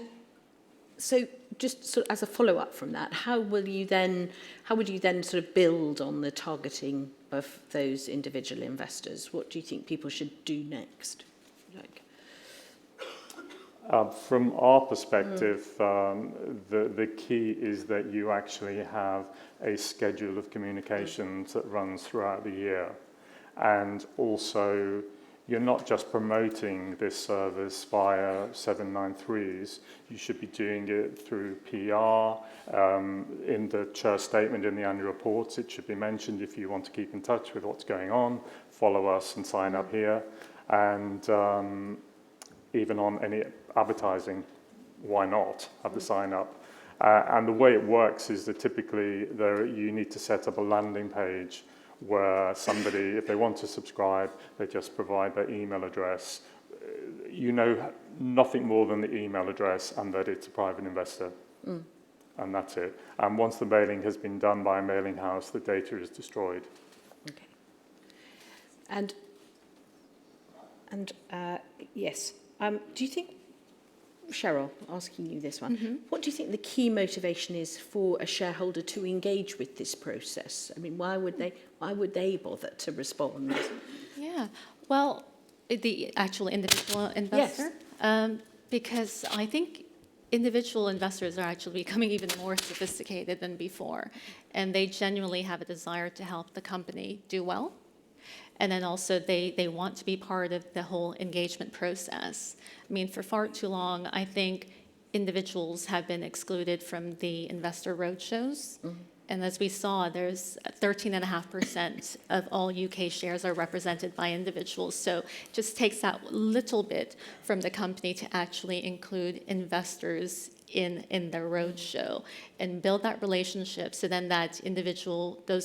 so just sort of as a follow-up from that, how would you then sort of build on the targeting of those individual investors? What do you think people should do next? From our perspective, the key is that you actually have a schedule of communications that runs throughout the year. And also, you're not just promoting this service via 793s, you should be doing it through PR. In the chair statement in the annual reports, it should be mentioned if you want to keep in touch with what's going on, follow us and sign up here. And even on any advertising, why not have the sign up? And the way it works is that typically you need to set up a landing page where somebody, if they want to subscribe, they just provide their email address. You know nothing more than the email address and that it's a private investor. And that's it. And once the mailing has been done by a mailing house, the data is destroyed. Okay. And yes, do you think, Sheryl, asking you this one, what do you think the key motivation is for a shareholder to engage with this process? I mean, why would they bother to respond? Yeah, well, the actual individual investor, because I think individual investors are actually becoming even more sophisticated than before, and they genuinely have a desire to help the company do well. And then also they want to be part of the whole engagement process. I mean, for far too long, I think individuals have been excluded from the investor roadshows. And as we saw, there's 13.5% of all UK shares are represented by individuals. So it just takes that little bit from the company to actually include investors in the roadshow and build that relationship, so then those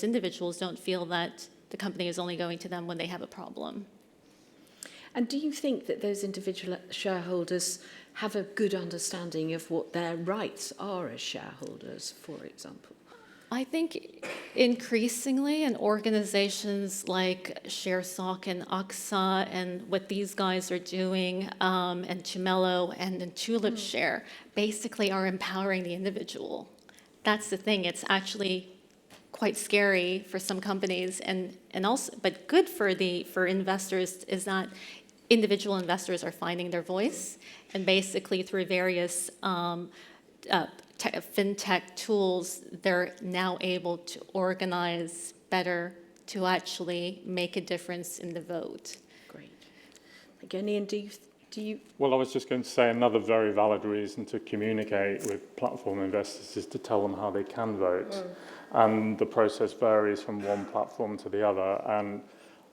individuals don't feel that the company is only going to them when they have a problem. And do you think that those individual shareholders have a good understanding of what their rights are as shareholders, for example? I think increasingly in organizations like ShareSoc and AXA and what these guys are doing, and Tumello and Tulip Share, basically are empowering the individual. That's the thing. It's actually quite scary for some companies, and also, but good for investors is that individual investors are finding their voice, and basically through various fintech tools, they're now able to organize better to actually make a difference in the vote. Great. Again, Ian, do you? Well, I was just going to say another very valid reason to communicate with platform investors is to tell them how they can vote. And the process varies from one platform to the other. And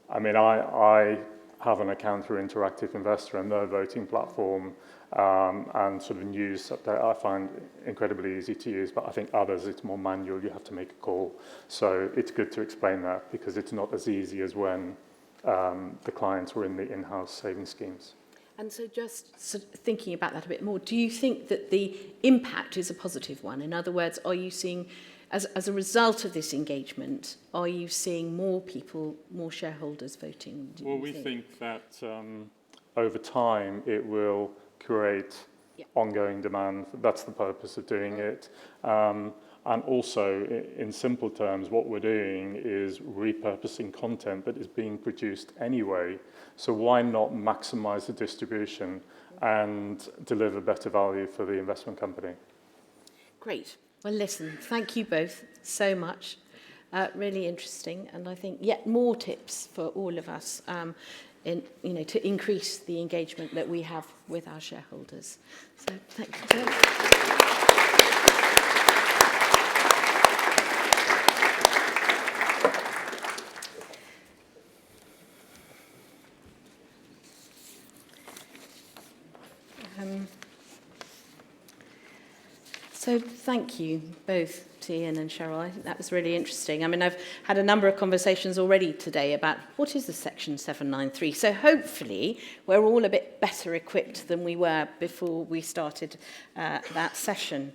I mean, I have an account through Interactive Investor and their voting platform, and sort of news update I find incredibly easy to use, but I think others it's more manual, you have to make a call. So it's good to explain that because it's not as easy as when the clients were in the in-house savings schemes. And so just sort of thinking about that a bit more, do you think that the impact is a positive one? In other words, are you seeing, as a result of this engagement, are you seeing more people, more shareholders voting? Well, we think that over time it will create ongoing demand. That's the purpose of doing it. And also, in simple terms, what we're doing is repurposing content that is being produced anyway. So why not maximize the distribution and deliver better value for the investment company? Great. Well, listen, thank you both so much. Really interesting, and I think yet more tips for all of us to increase the engagement that we have with our shareholders. So thank you very much. So thank you both to Ian and Sheryl. I think that was really interesting. I mean, I've had a number of conversations already today about what is the Section 793. So hopefully we're all a bit better equipped than we were before we started that session.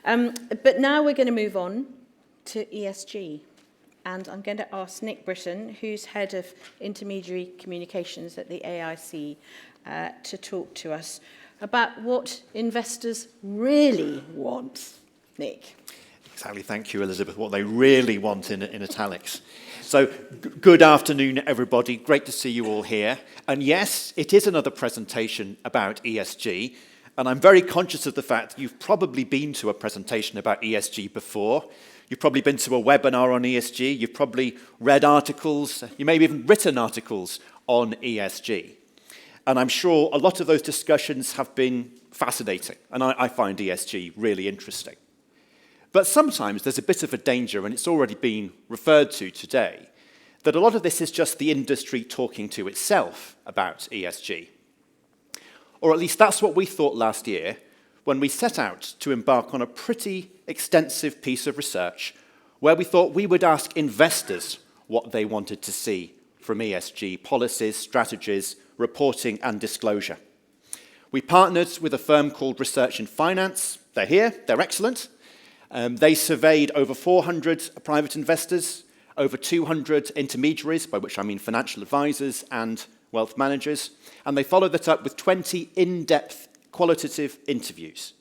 But now we're going to move on to ESG. And I'm going to ask Nick Britton, who's Head of Intermediary Communications at the AIC, to talk to us about what investors really want. Nick. Exactly, thank you, Elizabeth. What they really want in italics. So, good afternoon, everybody. Great to see you all here. And yes, it is another presentation about ESG. And I'm very conscious of the fact that you've probably been to a presentation about ESG before. You've probably been to a webinar on ESG. You've probably read articles. You may have even written articles on ESG. And I'm sure a lot of those discussions have been fascinating, and I find ESG really interesting. But sometimes there's a bit of a danger, and it's already been referred to today, that a lot of this is just the industry talking to itself about ESG. Or at least that's what we thought last year when we set out to embark on a pretty extensive piece of research where we thought we would ask investors what they wanted to see from ESG policies, strategies, reporting and disclosure. We partnered with a firm called Research in Finance. They're here, they're excellent. They surveyed over 400 private investors, over 200 intermediaries, by which I mean financial advisors and wealth managers, and they followed that up with 20 in-depth qualitative interviews.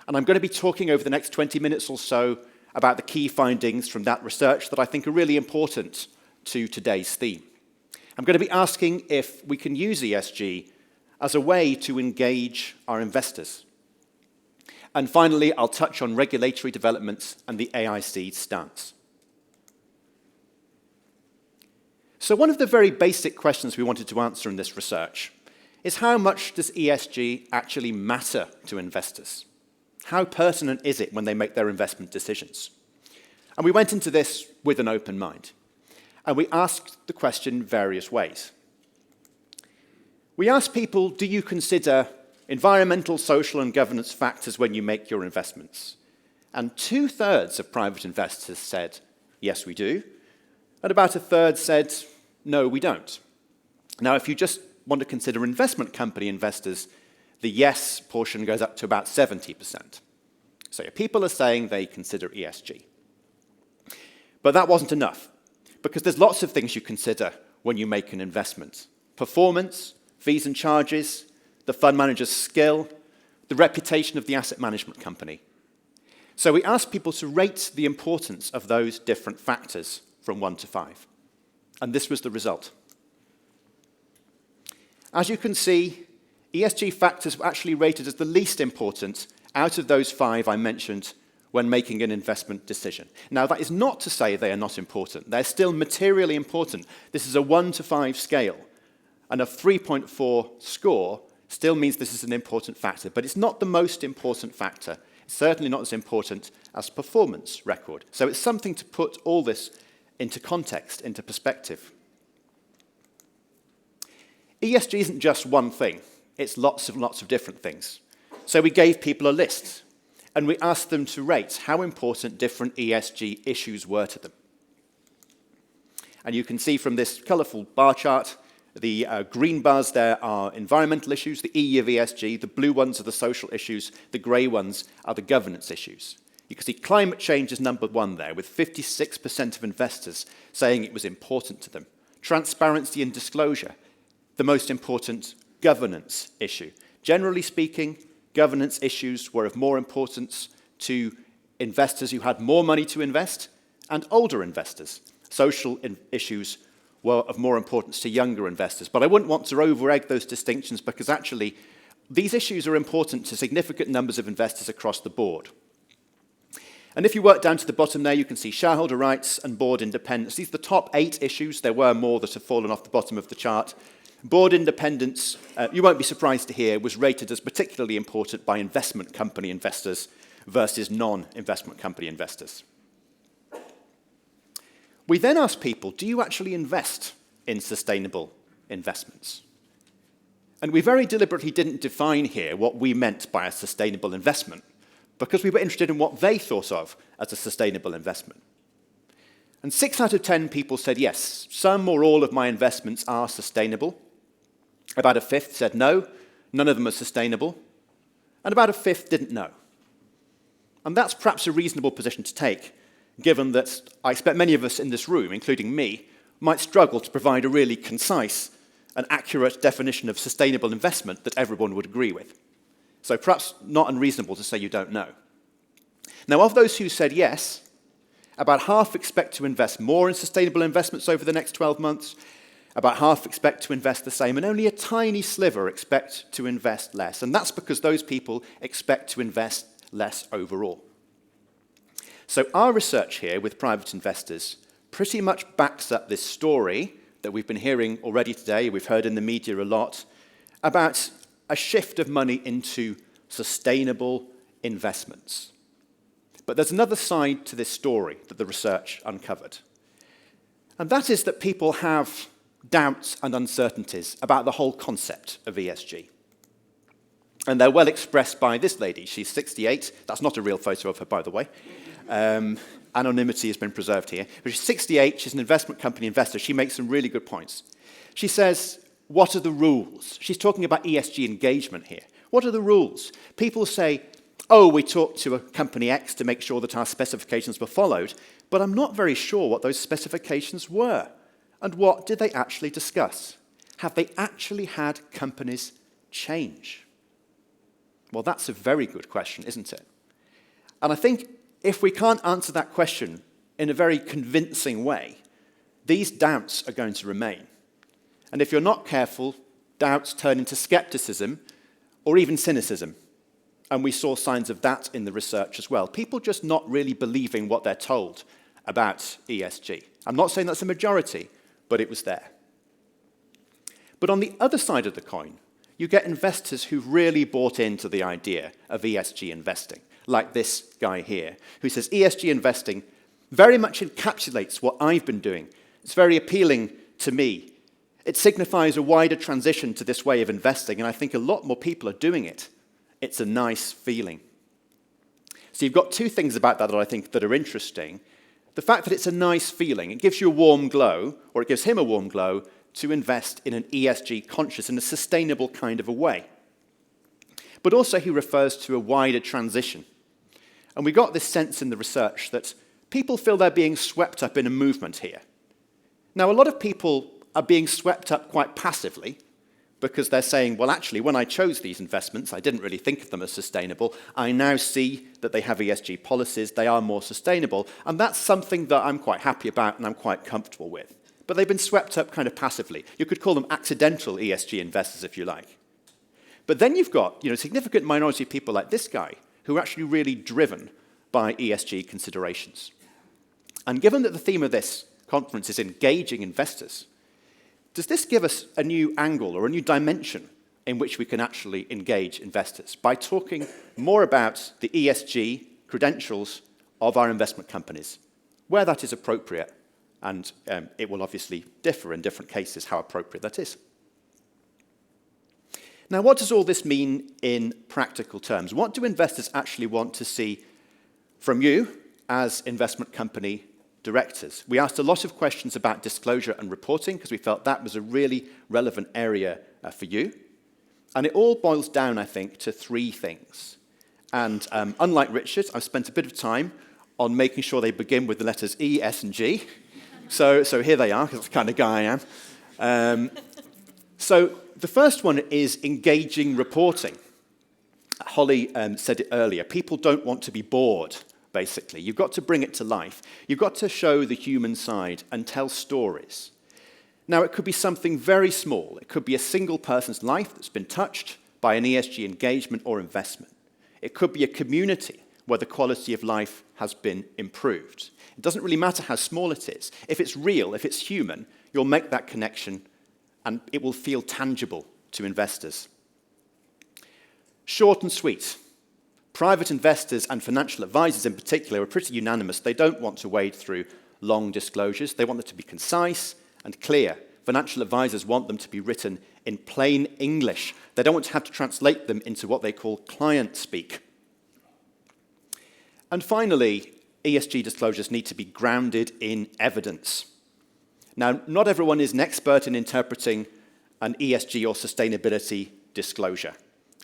And I'm going to be talking over the next 20 minutes or so about the key findings from that research that I think are really important to today's theme. I'm going to be asking if we can use ESG as a way to engage our investors. And finally, I'll touch on regulatory developments and the AIC stance. So one of the very basic questions we wanted to answer in this research is how much does ESG actually matter to investors? How pertinent is it when they make their investment decisions? And we went into this with an open mind. And we asked the question various ways. We asked people, do you consider environmental, social, and governance factors when you make your investments? And 2/3 of private investors said, yes, we do. And about 1/3 said, no, we don't. Now, if you just want to consider investment company investors, the yes portion goes up to about 70%. So people are saying they consider ESG. But that wasn't enough, because there's lots of things you consider when you make an investment. Performance, fees and charges, the fund manager's skill, the reputation of the asset management company. So we asked people to rate the importance of those different factors from 1 to 5. And this was the result. As you can see, ESG factors were actually rated as the least important out of those 5 I mentioned when making an investment decision. Now, that is not to say they are not important. They're still materially important. This is a 1 to 5 scale, and a 3.4 score still means this is an important factor, but it's not the most important factor. It's certainly not as important as performance record. So it's something to put all this into context, into perspective. ESG isn't just one thing. It's lots of different things. So we gave people a list, and we asked them to rate how important different ESG issues were to them. And you can see from this colourful bar chart, the green bars there are environmental issues, the E of ESG, the blue ones are the social issues, the grey ones are the governance issues. You can see climate change is number 1 there, with 56% of investors saying it was important to them. Transparency and disclosure, the most important governance issue. Generally speaking, governance issues were of more importance to investors who had more money to invest and older investors. Social issues were of more importance to younger investors. But I wouldn't want to over-egg those distinctions because actually these issues are important to significant numbers of investors across the board. And if you work down to the bottom there, you can see shareholder rights and board independence. These are the top 8 issues. There were more that have fallen off the bottom of the chart. Board independence, you won't be surprised to hear, was rated as particularly important by investment company investors versus non-investment company investors. We then asked people, do you actually invest in sustainable investments? And we very deliberately didn't define here what we meant by a sustainable investment, because we were interested in what they thought of as a sustainable investment. And 6 out of 10 people said yes, some or all of my investments are sustainable. About a fifth said no, none of them are sustainable. And about a fifth didn't know. And that's perhaps a reasonable position to take, given that I expect many of us in this room, including me, might struggle to provide a really concise and accurate definition of sustainable investment that everyone would agree with. So perhaps not unreasonable to say you don't know. Now, of those who said yes, about half expect to invest more in sustainable investments over the next 12 months, about half expect to invest the same, and only a tiny sliver expect to invest less. And that's because those people expect to invest less overall. So our research here with private investors pretty much backs up this story that we've been hearing already today, we've heard in the media a lot, about a shift of money into sustainable investments. But there's another side to this story that the research uncovered. And that is that people have doubts and uncertainties about the whole concept of ESG. And they're well expressed by this lady. She's 68. That's not a real photo of her, by the way. Anonymity has been preserved here. But she's 68. She's an investment company investor. She makes some really good points. She says, what are the rules? She's talking about ESG engagement here. What are the rules? People say, oh, we talked to a company X to make sure that our specifications were followed, but I'm not very sure what those specifications were. And what did they actually discuss? Have they actually had companies change? Well, that's a very good question, isn't it? And I think if we can't answer that question in a very convincing way, these doubts are going to remain. And if you're not careful, doubts turn into skepticism or even cynicism. And we saw signs of that in the research as well. People just not really believing what they're told about ESG. I'm not saying that's a majority, but it was there. But on the other side of the coin, you get investors who've really bought into the idea of ESG investing, like this guy here, who says ESG investing very much encapsulates what I've been doing. It's very appealing to me. It signifies a wider transition to this way of investing, and I think a lot more people are doing it. It's a nice feeling. So you've got 2 things about that I think that are interesting. The fact that it's a nice feeling, it gives you a warm glow, or it gives him a warm glow, to invest in an ESG conscious and a sustainable kind of a way. But also he refers to a wider transition. And we got this sense in the research that people feel they're being swept up in a movement here. Now, a lot of people are being swept up quite passively because they're saying, well, actually, when I chose these investments, I didn't really think of them as sustainable. I now see that they have ESG policies, they are more sustainable, and that's something that I'm quite happy about and I'm quite comfortable with. But they've been swept up kind of passively. You could call them accidental ESG investors, if you like. But then you've got a significant minority of people like this guy who are actually really driven by ESG considerations. And given that the theme of this conference is engaging investors, does this give us a new angle or a new dimension in which we can actually engage investors by talking more about the ESG credentials of our investment companies, where that is appropriate, and it will obviously differ in different cases how appropriate that is. Now, what does all this mean in practical terms? What do investors actually want to see from you as investment company directors? We asked a lot of questions about disclosure and reporting because we felt that was a really relevant area for you. And it all boils down, I think, to three things. And unlike Richard, I've spent a bit of time on making sure they begin with the letters E, S, and G. So here they are, because that's the kind of guy I am. So the first one is engaging reporting. Holly said it earlier. People don't want to be bored, basically. You've got to bring it to life. You've got to show the human side and tell stories. Now, it could be something very small. It could be a single person's life that's been touched by an ESG engagement or investment. It could be a community where the quality of life has been improved. It doesn't really matter how small it is. If it's real, if it's human, you'll make that connection and it will feel tangible to investors. Short and sweet. Private investors and financial advisors in particular are pretty unanimous. They don't want to wade through long disclosures. They want them to be concise and clear. Financial advisors want them to be written in plain English. They don't want to have to translate them into what they call client speak. And finally, ESG disclosures need to be grounded in evidence. Now, not everyone is an expert in interpreting an ESG or sustainability disclosure.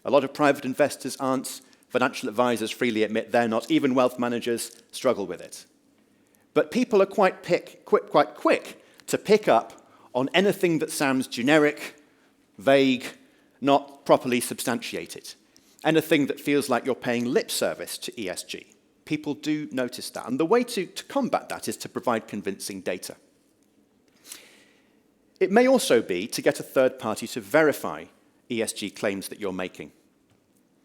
A lot of private investors aren't. Financial advisors freely admit they're not. Even wealth managers struggle with it. But people are quite quick to pick up on anything that sounds generic, vague, not properly substantiated. Anything that feels like you're paying lip service to ESG. People do notice that. And the way to combat that is to provide convincing data. It may also be to get a third party to verify ESG claims that you're making.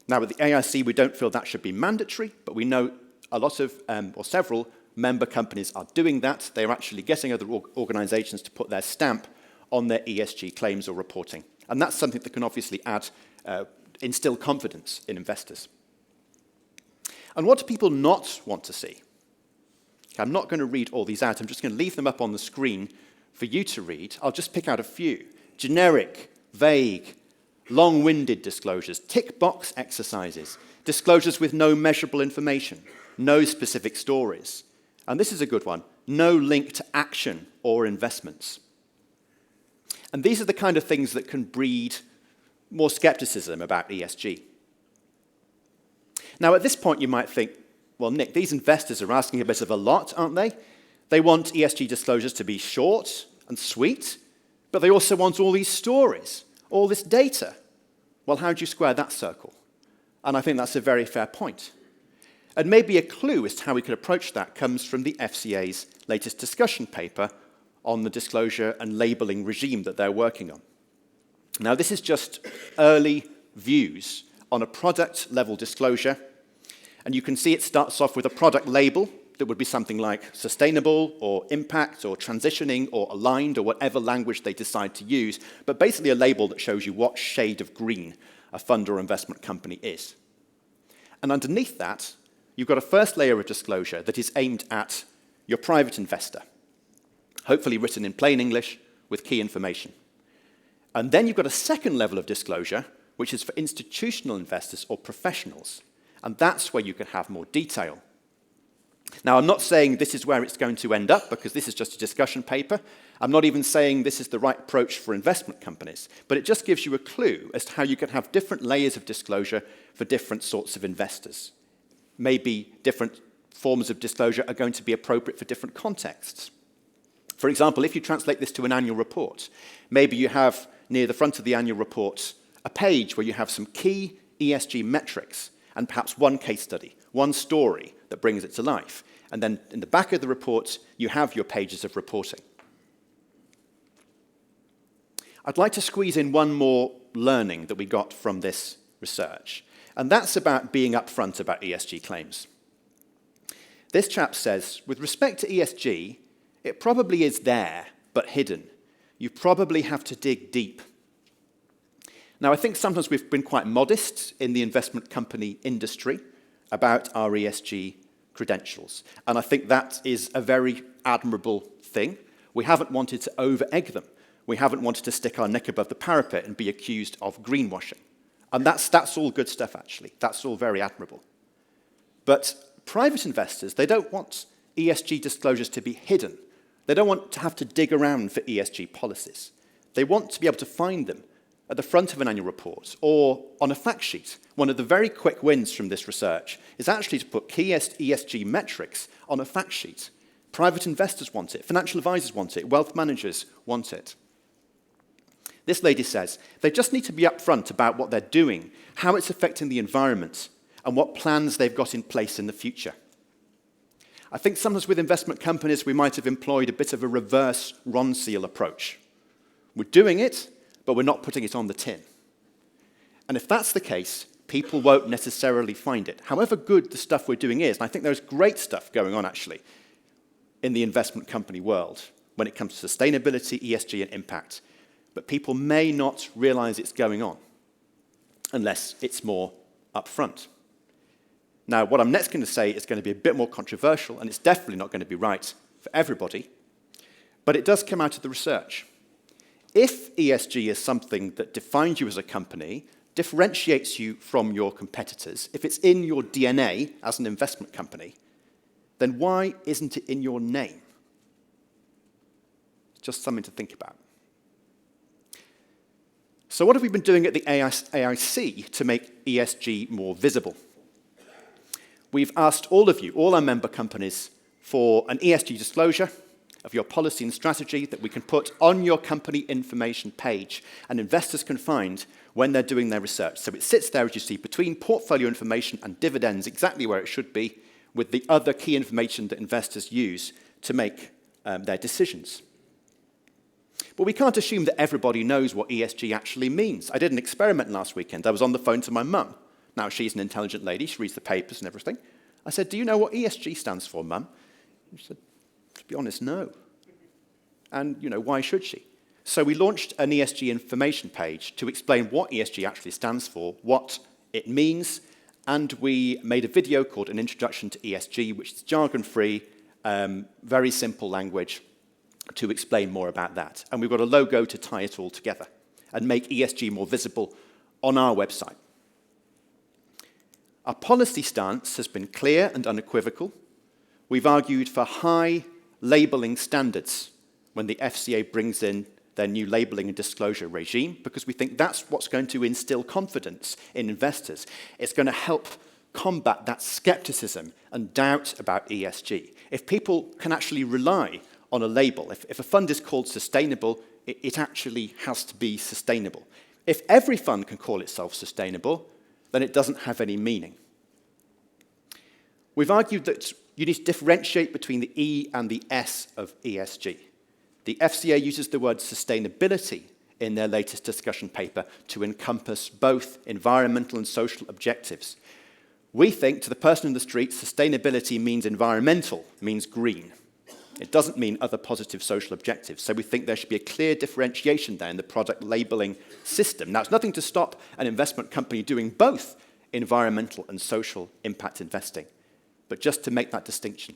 Now, with the AIC, we don't feel that should be mandatory, but we know a lot of, or several, member companies are doing that. They're actually getting other organizations to put their stamp on their ESG claims or reporting. And that's something that can obviously instill confidence in investors. And what do people not want to see? I'm not going to read all these out. I'm just going to leave them up on the screen for you to read. I'll just pick out a few. Generic, vague, long-winded disclosures, tick box exercises, disclosures with no measurable information, no specific stories. And this is a good one, no link to action or investments. And these are the kind of things that can breed more skepticism about ESG. Now, at this point, you might think, well, Nick, these investors are asking a bit of a lot, aren't they? They want ESG disclosures to be short and sweet, but they also want all these stories, all this data. Well, how do you square that circle? And I think that's a very fair point. And maybe a clue as to how we could approach that comes from the FCA's latest discussion paper on the disclosure and labeling regime that they're working on. Now, this is just early views on a product-level disclosure, and you can see it starts off with a product label that would be something like sustainable or impact or transitioning or aligned or whatever language they decide to use, but basically a label that shows you what shade of green a fund or investment company is. And underneath that, you've got a first layer of disclosure that is aimed at your private investor, hopefully written in plain English with key information. And then you've got a second level of disclosure, which is for institutional investors or professionals. And that's where you can have more detail. Now, I'm not saying this is where it's going to end up, because this is just a discussion paper. I'm not even saying this is the right approach for investment companies, but it just gives you a clue as to how you can have different layers of disclosure for different sorts of investors. Maybe different forms of disclosure are going to be appropriate for different contexts. For example, if you translate this to an annual report, maybe you have near the front of the annual report a page where you have some key ESG metrics and perhaps one case study, one story that brings it to life. And then in the back of the report, you have your pages of reporting. I'd like to squeeze in one more learning that we got from this research, and that's about being upfront about ESG claims. This chap says, with respect to ESG, it probably is there, but hidden. You probably have to dig deep. Now, I think sometimes we've been quite modest in the investment company industry about our ESG credentials. And I think that is a very admirable thing. We haven't wanted to over-egg them. We haven't wanted to stick our neck above the parapet and be accused of greenwashing. And that's all good stuff, actually. That's all very admirable. But private investors, they don't want ESG disclosures to be hidden. They don't want to have to dig around for ESG policies. They want to be able to find them at the front of an annual report or on a fact sheet. One of the very quick wins from this research is actually to put key ESG metrics on a fact sheet. Private investors want it, financial advisors want it, wealth managers want it. This lady says they just need to be upfront about what they're doing, how it's affecting the environment, and what plans they've got in place in the future. I think sometimes with investment companies we might have employed a bit of a reverse Ronseal approach. We're doing it, but we're not putting it on the tin. And if that's the case, people won't necessarily find it. However good the stuff we're doing is, and I think there's great stuff going on actually in the investment company world when it comes to sustainability, ESG, and impact. But people may not realize it's going on unless it's more upfront. Now, what I'm next going to say is going to be a bit more controversial, and it's definitely not going to be right for everybody, but it does come out of the research. If ESG is something that defines you as a company, differentiates you from your competitors, if it's in your DNA as an investment company, then why isn't it in your name? Just something to think about. So what have we been doing at the AIC to make ESG more visible? We've asked all of you, all our member companies, for an ESG disclosure of your policy and strategy that we can put on your company information page, and investors can find when they're doing their research. So it sits there, as you see, between portfolio information and dividends, exactly where it should be, with the other key information that investors use to make their decisions. But we can't assume that everybody knows what ESG actually means. I did an experiment last weekend. I was on the phone to my mum. Now, she's an intelligent lady. She reads the papers and everything. I said, do you know what ESG stands for, Mum? She said, to be honest, no. And, why should she? So we launched an ESG information page to explain what ESG actually stands for, what it means, and we made a video called An Introduction to ESG, which is jargon-free, very simple language to explain more about that. And we've got a logo to tie it all together and make ESG more visible on our website. Our policy stance has been clear and unequivocal. We've argued for high labelling standards when the FCA brings in their new labelling and disclosure regime, because we think that's what's going to instill confidence in investors. It's going to help combat that skepticism and doubt about ESG. If people can actually rely on a label, if a fund is called sustainable, it actually has to be sustainable. If every fund can call itself sustainable, then it doesn't have any meaning. We've argued that you need to differentiate between the E and the S of ESG. The FCA uses the word sustainability in their latest discussion paper to encompass both environmental and social objectives. We think, to the person in the street, sustainability means environmental, means green. It doesn't mean other positive social objectives. So we think there should be a clear differentiation there in the product labeling system. Now, it's nothing to stop an investment company doing both environmental and social impact investing, but just to make that distinction.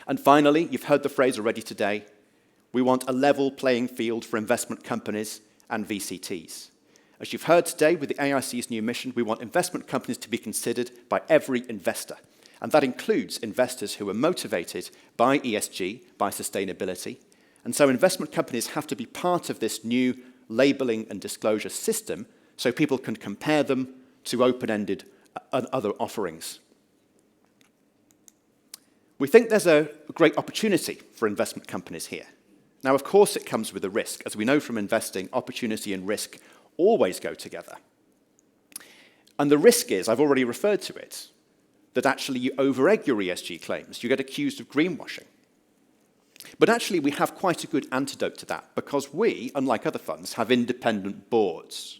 And finally, you've heard the phrase already today, we want a level playing field for investment companies and VCTs. As you've heard today with the AIC's new mission, we want investment companies to be considered by every investor. And that includes investors who are motivated by ESG, by sustainability. And so investment companies have to be part of this new labeling and disclosure system so people can compare them to open-ended other offerings. We think there's a great opportunity for investment companies here. Now, of course, it comes with a risk. As we know from investing, opportunity and risk always go together. And the risk is, I've already referred to it, that actually you over-egg your ESG claims. You get accused of greenwashing. But actually, we have quite a good antidote to that, because we, unlike other funds, have independent boards.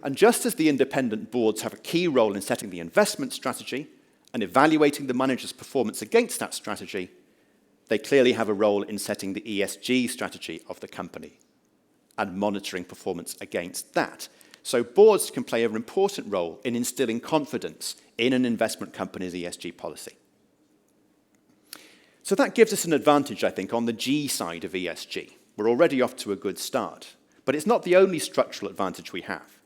And just as the independent boards have a key role in setting the investment strategy and evaluating the manager's performance against that strategy, they clearly have a role in setting the ESG strategy of the company and monitoring performance against that. So boards can play an important role in instilling confidence in an investment company's ESG policy. So that gives us an advantage, I think, on the G side of ESG. We're already off to a good start, but it's not the only structural advantage we have.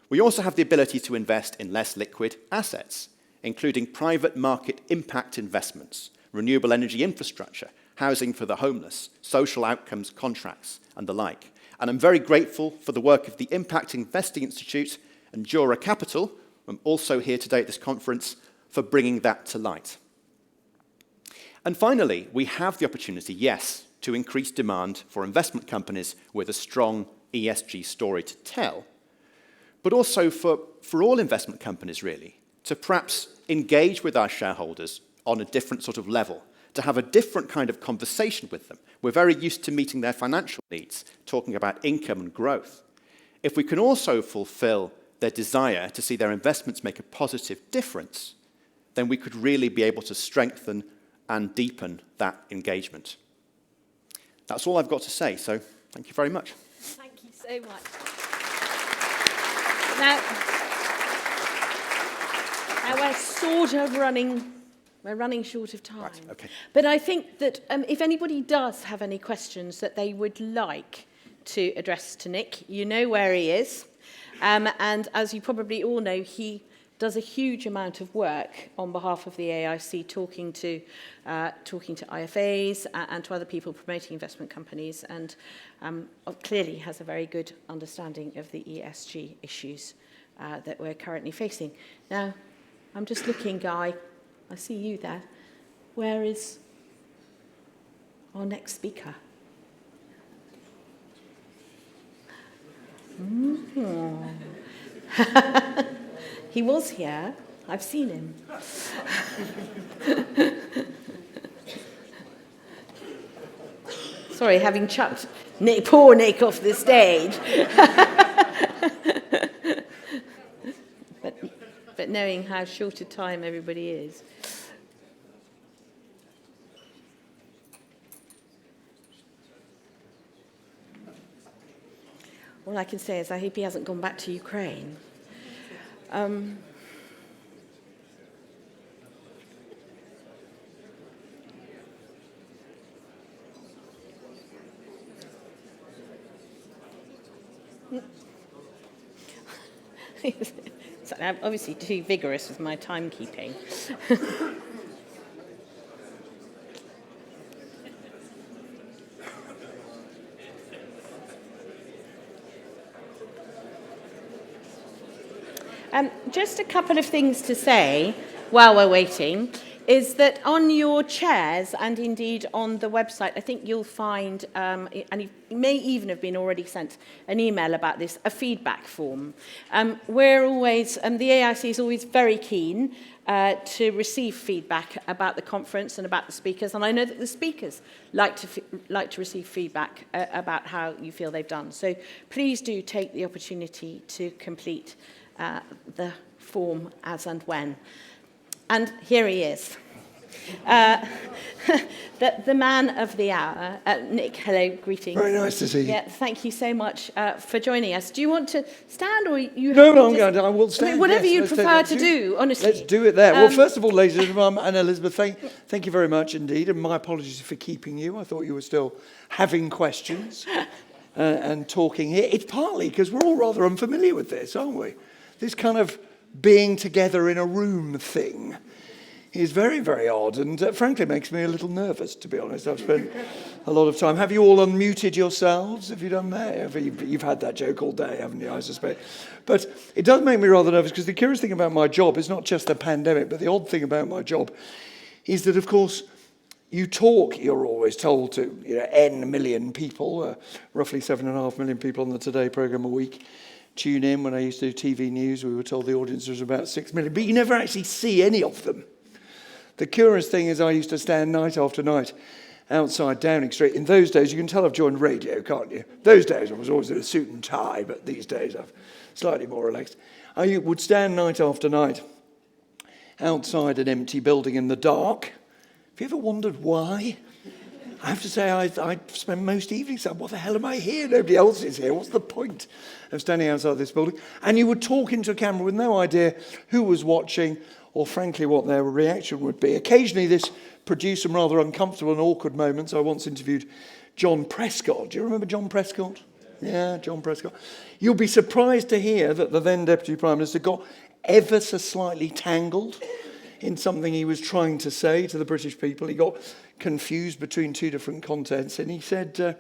We also have the ability to invest in less liquid assets, including private market impact investments, renewable energy infrastructure, housing for the homeless, social outcomes contracts, and the like. And I'm very grateful for the work of the Impact Investing Institute and Jura Capital, I'm also here today at this conference, for bringing that to light. And finally, we have the opportunity, yes, to increase demand for investment companies with a strong ESG story to tell, but also for all investment companies, really, to perhaps engage with our shareholders on a different sort of level, to have a different kind of conversation with them. We're very used to meeting their financial needs, talking about income and growth. If we can also fulfill their desire to see their investments make a positive difference, then we could really be able to strengthen and deepen that engagement. That's all I've got to say, so thank you very much. Thank you so much. Now we're sort of running short of time. Right, okay. But I think that if anybody does have any questions that they would like to address to Nick, you know where he is. And as you probably all know, he does a huge amount of work on behalf of the AIC, talking to IFAs and to other people promoting investment companies, and clearly has a very good understanding of the ESG issues that we're currently facing. Now, I'm just looking, Guy. I see you there. Where is our next speaker? He was here. I've seen him. Sorry, having chucked poor Nick off the stage. but knowing how short a time everybody is. All I can say is I hope he hasn't gone back to Ukraine. So I'm obviously too vigorous with my timekeeping. Just a couple of things to say while we're waiting is that on your chairs and indeed on the website, I think you'll find, and you may even have been already sent an email about this, a feedback form. We're always, the AIC is always very keen to receive feedback about the conference and about the speakers, and I know that the speakers like to receive feedback about how you feel they've done. So please do take the opportunity to complete the form as and when. And here he is. The man of the hour, Nick, hello, greetings. Very nice to see you. Yeah, thank you so much for joining us. Do you want to stand or you No, I will stand. I mean, whatever yes, you let's prefer take to that do, honestly. Let's do it there. Well, first of all, ladies and gentlemen, and Elizabeth, thank you very much indeed, and my apologies for keeping you. I thought you were still having questions and talking here. It's partly because we're all rather unfamiliar with this, aren't we? This kind of being together in a room thing is very, very odd, and frankly makes me a little nervous, to be honest. I've spent a lot of time. Have you all unmuted yourselves? Have you done that? You've had that joke all day, haven't you, I suspect? But it does make me rather nervous, because the curious thing about my job is not just the pandemic, but the odd thing about my job is that, of course, you talk, you're always told to, N million people, roughly 7.5 million people on the Today programme a week, tune in. When I used to do TV news, we were told the audience was about 6 million, but you never actually see any of them. The curious thing is I used to stand night after night outside Downing Street. In those days, you can tell I've joined radio, can't you? Those days I was always in a suit and tie, but these days I'm slightly more relaxed. I would stand night after night outside an empty building in the dark. Have you ever wondered why? I have to say, I spend most evenings saying, what the hell am I here? Nobody else is here. What's the point of standing outside this building? And you would talk into a camera with no idea who was watching or, frankly, what their reaction would be. Occasionally, this produced some rather uncomfortable and awkward moments. I once interviewed John Prescott. Do you remember John Prescott? Yeah, John Prescott. You'll be surprised to hear that the then Deputy Prime Minister got ever so slightly tangled in something he was trying to say to the British people. He got confused between two different contents, and he said,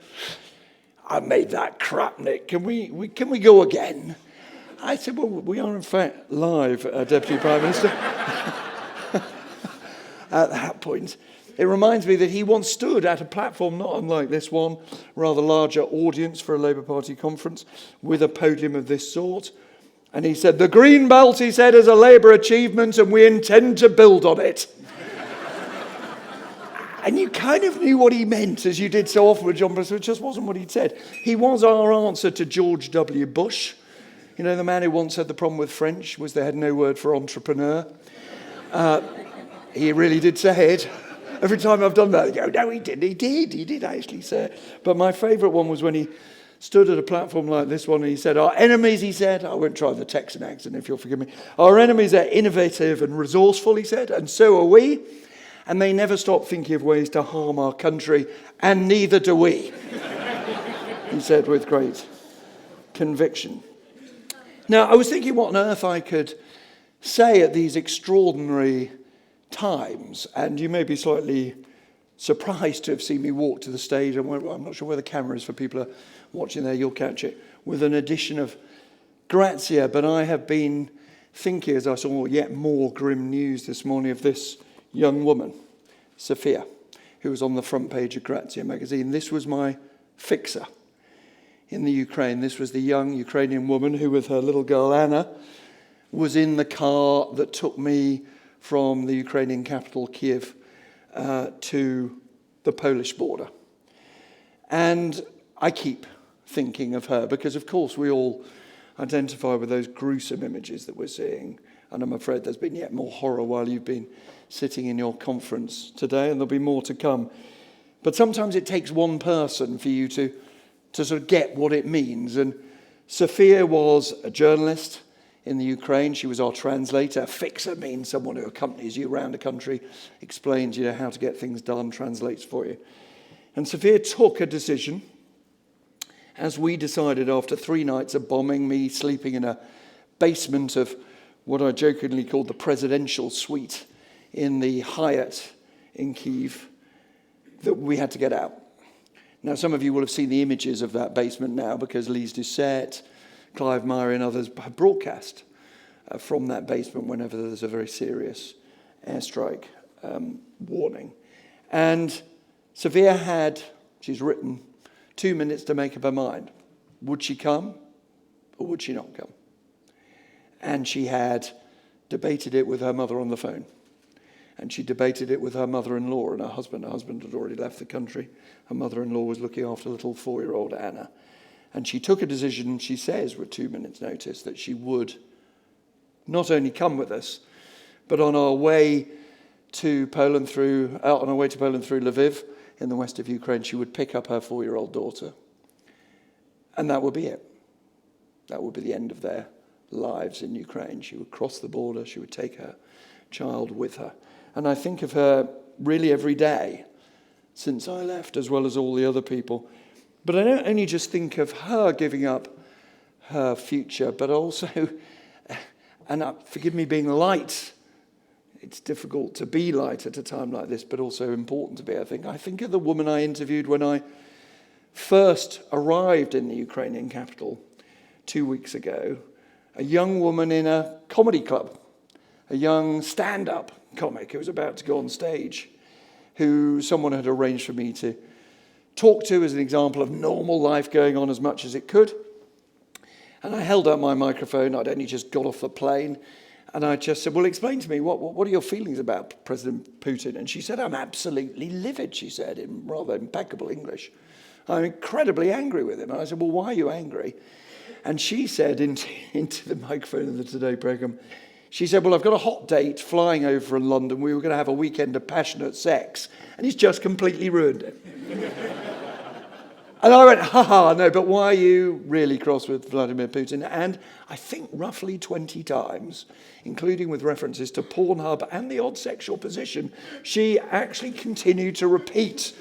I made that crap, Nick. Can we go again? I said, well, we are in fact live, Deputy Prime Minister. At that point, it reminds me that he once stood at a platform not unlike this one, rather larger audience for a Labour Party conference, with a podium of this sort. And he said, the Green Belt, he said, is a Labour achievement and we intend to build on it. And you kind of knew what he meant, as you did so often with John Prescott. It just wasn't what he'd said. He was our answer to George W. Bush. You know, the man who once said the problem with French was they had no word for entrepreneur. He really did say it. Every time I've done that, they go, no, he didn't. He did actually say it. But my favourite one was when he stood at a platform like this one and he said, our enemies, he said, I won't try the Texan accent if you'll forgive me, our enemies are innovative and resourceful, he said, and so are we. And they never stop thinking of ways to harm our country, and neither do we, he said with great conviction. Now, I was thinking what on earth I could say at these extraordinary times, and you may be slightly surprised to have seen me walk to the stage. I'm not sure where the camera is for people who are watching there, you'll catch it, with an edition of Grazia, but I have been thinking as I saw yet more grim news this morning of this young woman, Sophia, who was on the front page of Grazia magazine. This was my fixer in the Ukraine. This was the young Ukrainian woman who, with her little girl Anna, was in the car that took me from the Ukrainian capital, Kiev, to the Polish border. And I keep thinking of her because, of course, we all identify with those gruesome images that we're seeing. And I'm afraid there's been yet more horror while you've been sitting in your conference today, and there'll be more to come. But sometimes it takes one person for you to sort of get what it means. And Sophia was a journalist in the Ukraine. She was our translator. A fixer means someone who accompanies you around the country, explains how to get things done, translates for you. And Sophia took a decision, as we decided after 3 nights of bombing, me sleeping in a basement of what I jokingly called the presidential suite in the Hyatt in Kyiv, that we had to get out. Now, some of you will have seen the images of that basement now because Lise Doucette, Clive Myrie and others have broadcast from that basement whenever there's a very serious airstrike warning. And Sophia she's written, 2 minutes to make up her mind. Would she come or would she not come? And she had debated it with her mother on the phone. And she debated it with her mother-in-law and her husband. Her husband had already left the country. Her mother-in-law was looking after little 4-year-old Anna. And she took a decision, she says, with 2 minutes' notice, that she would not only come with us, but on our way to Poland through Lviv in the west of Ukraine, she would pick up her 4-year-old daughter. And that would be it. That would be the end of their lives in Ukraine. She would cross the border, she would take her child with her. And I think of her really every day since I left, as well as all the other people. But I don't only just think of her giving up her future, but also, and forgive me being light, it's difficult to be light at a time like this, but also important to be, I think. I think of the woman I interviewed when I first arrived in the Ukrainian capital 2 weeks ago, a young woman in a comedy club, a young stand-up comic who was about to go on stage, who someone had arranged for me to talk to as an example of normal life going on as much as it could. And I held out my microphone. I'd only just got off the plane. And I just said, well, explain to me, what are your feelings about President Putin? And she said, I'm absolutely livid, she said, in rather impeccable English. I'm incredibly angry with him. And I said, well, why are you angry? And she said into the microphone of the Today programme, She said, well, I've got a hot date flying over from London. We were going to have a weekend of passionate sex, and he's just completely ruined it. And I went, no, but why are you really cross with Vladimir Putin? And I think roughly 20 times, including with references to Pornhub and the odd sexual position, she actually continued to repeat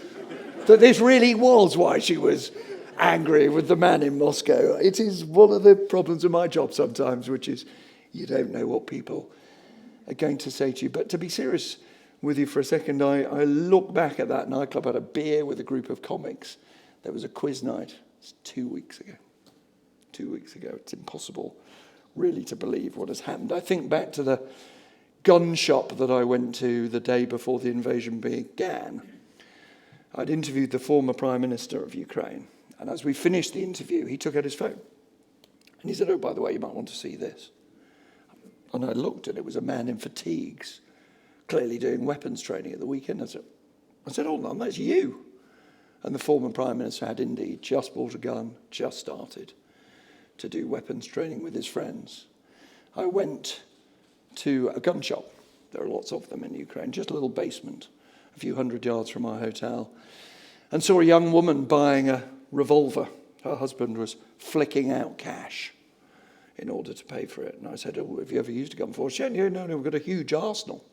that this really was why she was angry with the man in Moscow. It is one of the problems of my job sometimes, which is you don't know what people are going to say to you. But to be serious with you for a second, I look back at that nightclub, had a beer with a group of comics. There was a quiz night. It's 2 weeks ago. 2 weeks ago. It's impossible really to believe what has happened. I think back to the gun shop that I went to the day before the invasion began. I'd interviewed the former Prime Minister of Ukraine. And as we finished the interview, he took out his phone. And he said, oh, by the way, you might want to see this. And I looked, and it was a man in fatigues, clearly doing weapons training at the weekend. I said, hold on, that's you. And the former Prime Minister had indeed just bought a gun, just started to do weapons training with his friends. I went to a gun shop. There are lots of them in Ukraine, just a little basement, a few hundred yards from our hotel, and saw a young woman buying a revolver. Her husband was flicking out cash in order to pay for it. And I said, oh, have you ever used a gun before? She said, no, we've got a huge arsenal.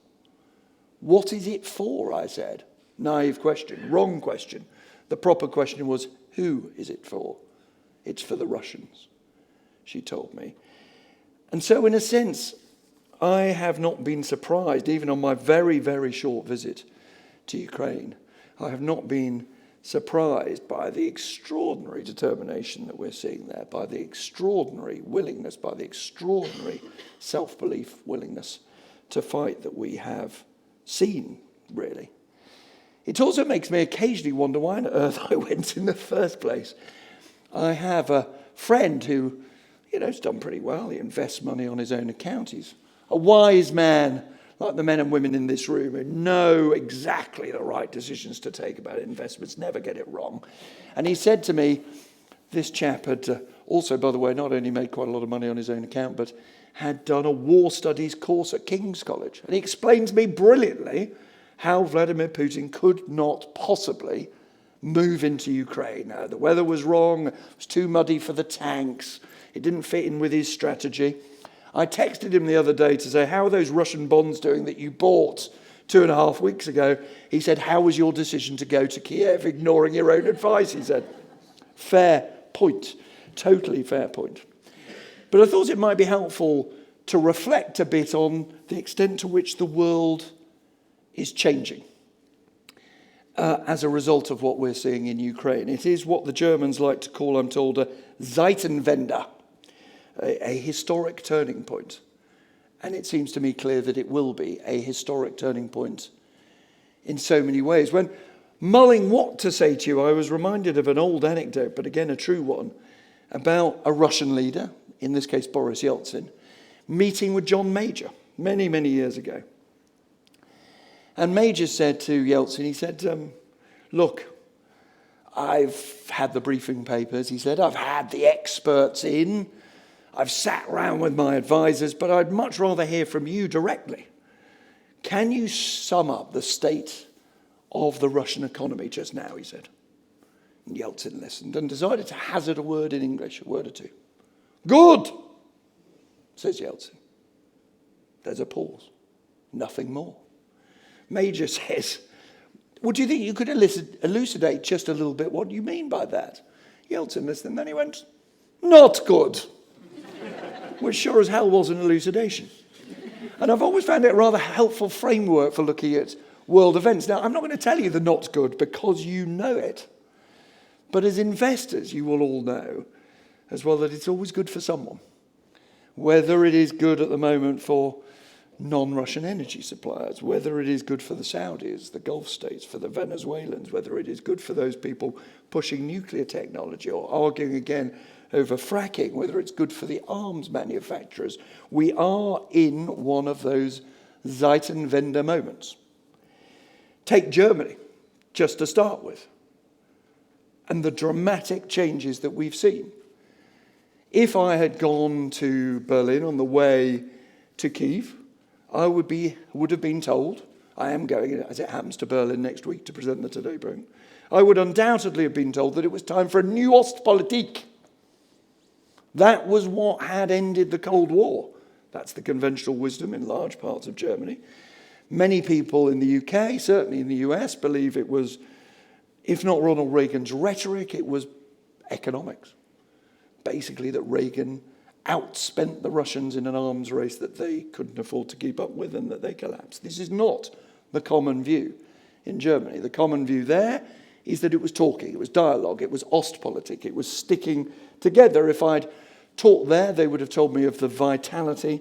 What is it for? I said. Naive question, wrong question. The proper question was, who is it for? It's for the Russians, she told me. And so in a sense, I have not been surprised, even on my very, very short visit to Ukraine. I have not been surprised by the extraordinary determination that we're seeing there, by the extraordinary willingness, by the extraordinary self-belief willingness to fight that we have seen, really. It also makes me occasionally wonder why on earth I went in the first place. I have a friend who, has done pretty well. He invests money on his own account. He's a wise man, like the men and women in this room, who know exactly the right decisions to take about investments, never get it wrong. And he said to me, this chap had also, by the way, not only made quite a lot of money on his own account, but had done a war studies course at King's College. And he explained to me brilliantly how Vladimir Putin could not possibly move into Ukraine. The weather was wrong, it was too muddy for the tanks, it didn't fit in with his strategy. I texted him the other day to say, how are those Russian bonds doing that you bought 2.5 weeks ago? He said, how was your decision to go to Kiev, ignoring your own advice? He said, fair point, totally fair point. But I thought it might be helpful to reflect a bit on the extent to which the world is changing as a result of what we're seeing in Ukraine. It is what the Germans like to call, I'm told, a Zeitenwende, a historic turning point. And it seems to me clear that it will be a historic turning point in so many ways. When mulling what to say to you, I was reminded of an old anecdote, but again a true one, about a Russian leader, in this case Boris Yeltsin, meeting with John Major many, many years ago. And Major said to Yeltsin, he said, look, I've had the briefing papers. He said, I've had the experts in. I've sat around with my advisors, but I'd much rather hear from you directly. Can you sum up the state of the Russian economy just now, he said. And Yeltsin listened and decided to hazard a word in English, a word or two. Good, says Yeltsin. There's a pause. Nothing more. Major says, well, do you think you could elucidate just a little bit what you mean by that? Yeltsin listened, and then he went, not good. Which sure as hell was an elucidation. And I've always found it a rather helpful framework for looking at world events. Now, I'm not going to tell you the not good because you know it. But as investors, you will all know as well that it's always good for someone. Whether it is good at the moment for non-Russian energy suppliers, whether it is good for the Saudis, the Gulf states, for the Venezuelans, whether it is good for those people pushing nuclear technology or arguing again over fracking, whether it's good for the arms manufacturers. We are in one of those Zeitenwende moments. Take Germany, just to start with, and the dramatic changes that we've seen. If I had gone to Berlin on the way to Kyiv, I would have been told, I am going, as it happens, to Berlin next week to present the Today Britain, I would undoubtedly have been told that it was time for a new Ostpolitik. That was what had ended the Cold War. That's the conventional wisdom in large parts of Germany. Many people in the UK, certainly in the US, believe it was, if not Ronald Reagan's rhetoric, it was economics. Basically that Reagan outspent the Russians in an arms race that they couldn't afford to keep up with and that they collapsed. This is not the common view in Germany. The common view there is that it was talking, it was dialogue, it was Ostpolitik, it was sticking together. If I'd taught there, they would have told me of the vitality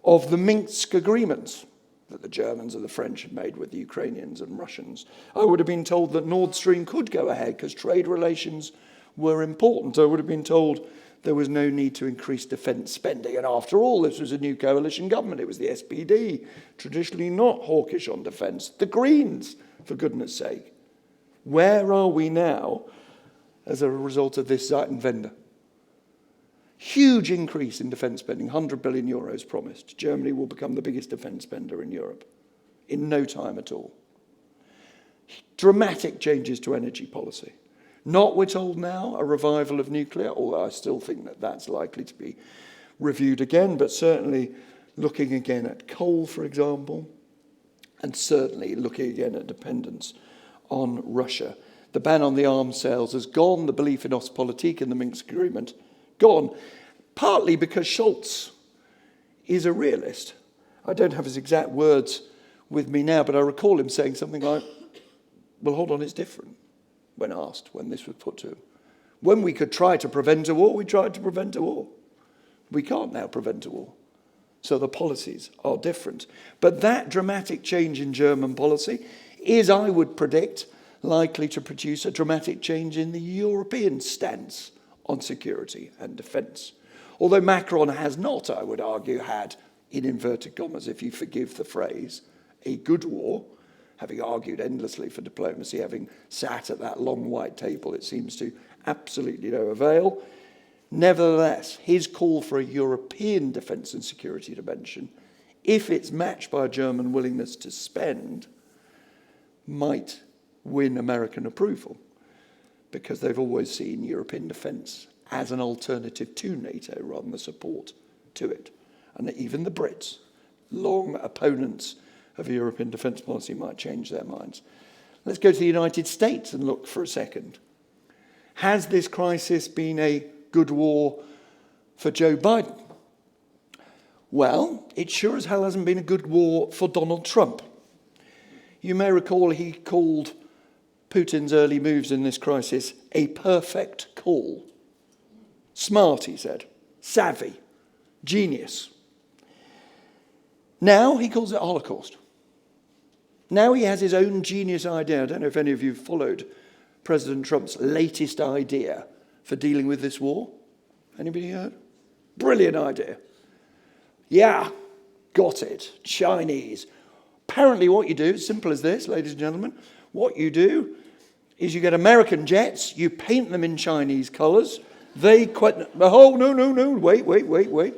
of the Minsk agreements that the Germans and the French had made with the Ukrainians and Russians. I would have been told that Nord Stream could go ahead because trade relations were important. I would have been told there was no need to increase defence spending. And after all, this was a new coalition government. It was the SPD, traditionally not hawkish on defence. The Greens, for goodness sake. Where are we now as a result of this Zeitenwende? Huge increase in defence spending, 100 billion euros promised. Germany will become the biggest defence spender in Europe in no time at all. Dramatic changes to energy policy. Not, we're told now, a revival of nuclear, although I still think that that's likely to be reviewed again, but certainly looking again at coal, for example, and certainly looking again at dependence on Russia. The ban on the arms sales has gone, the belief in Ostpolitik and the Minsk agreement gone, partly because Scholz is a realist. I don't have his exact words with me now, but I recall him saying something like, well, hold on, it's different, when asked, when this was put to him. When we could try to prevent a war, we tried to prevent a war. We can't now prevent a war. So the policies are different. But that dramatic change in German policy is, I would predict, likely to produce a dramatic change in the European stance on security and defence. Although Macron has not, I would argue, had, in inverted commas, if you forgive the phrase, a good war, having argued endlessly for diplomacy, having sat at that long white table, it seems to absolutely no avail. Nevertheless, his call for a European defence and security dimension, if it's matched by a German willingness to spend, might win American approval, because they've always seen European defence as an alternative to NATO rather than a support to it. And even the Brits, long opponents of a European defence policy, might change their minds. Let's go to the United States and look for a second. Has this crisis been a good war for Joe Biden? Well, it sure as hell hasn't been a good war for Donald Trump. You may recall he called Putin's early moves in this crisis a perfect call. Smart, he said. Savvy. Genius. Now he calls it Holocaust. Now he has his own genius idea. I don't know if any of you followed President Trump's latest idea for dealing with this war. Anybody heard? Brilliant idea. Yeah, got it. Chinese. Apparently what you do, simple as this, ladies and gentlemen, what you do is you get American jets, you paint them in Chinese colours, they wait.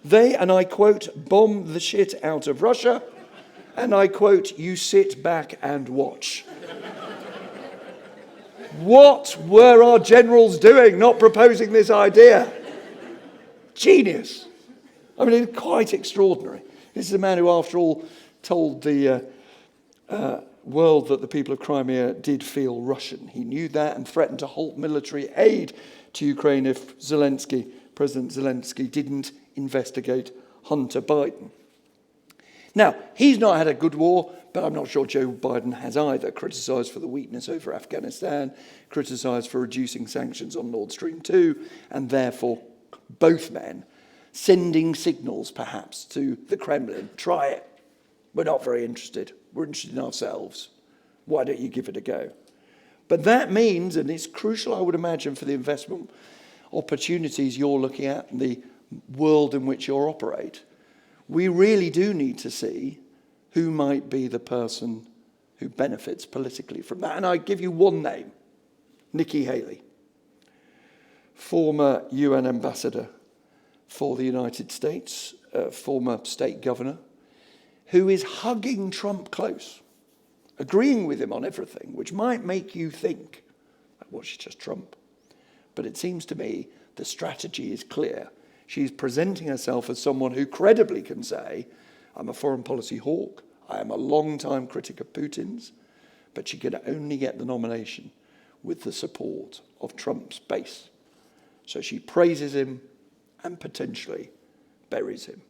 They, and I quote, bomb the shit out of Russia, and I quote, you sit back and watch. What were our generals doing, not proposing this idea? Genius. I mean, it's quite extraordinary. This is a man who, after all, told the world that the people of Crimea did feel Russian. He knew that and threatened to halt military aid to Ukraine if President Zelensky didn't investigate Hunter Biden. Now, he's not had a good war, but I'm not sure Joe Biden has either. Criticised for the weakness over Afghanistan, criticised for reducing sanctions on Nord Stream 2, and therefore both men sending signals perhaps to the Kremlin. Try it. We're not very interested. We're interested in ourselves. Why don't you give it a go? But that means, and it's crucial, I would imagine, for the investment opportunities you're looking at and the world in which you operate, we really do need to see who might be the person who benefits politically from that. And I give you one name, Nikki Haley, former UN ambassador, for the United States, former state governor, who is hugging Trump close, agreeing with him on everything, which might make you think, well, she's just Trump. But it seems to me the strategy is clear. She's presenting herself as someone who credibly can say, I'm a foreign policy hawk, I am a long-time critic of Putin's, but she could only get the nomination with the support of Trump's base. So she praises him and potentially buries him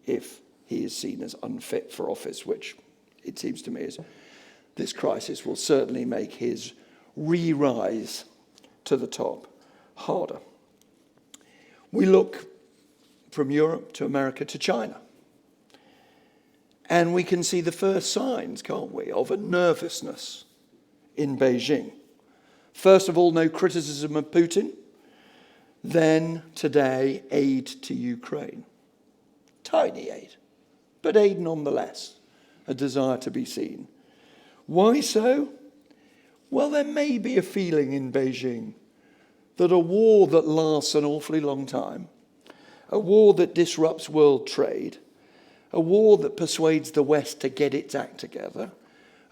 if he is seen as unfit for office, which it seems to me is this crisis will certainly make his re-rise to the top harder. We look from Europe to America to China, and we can see the first signs, can't we, of a nervousness in Beijing. First of all, no criticism of Putin. Then, today, aid to Ukraine. Tiny aid, but aid nonetheless, a desire to be seen. Why so? Well, there may be a feeling in Beijing that a war that lasts an awfully long time, a war that disrupts world trade, a war that persuades the West to get its act together,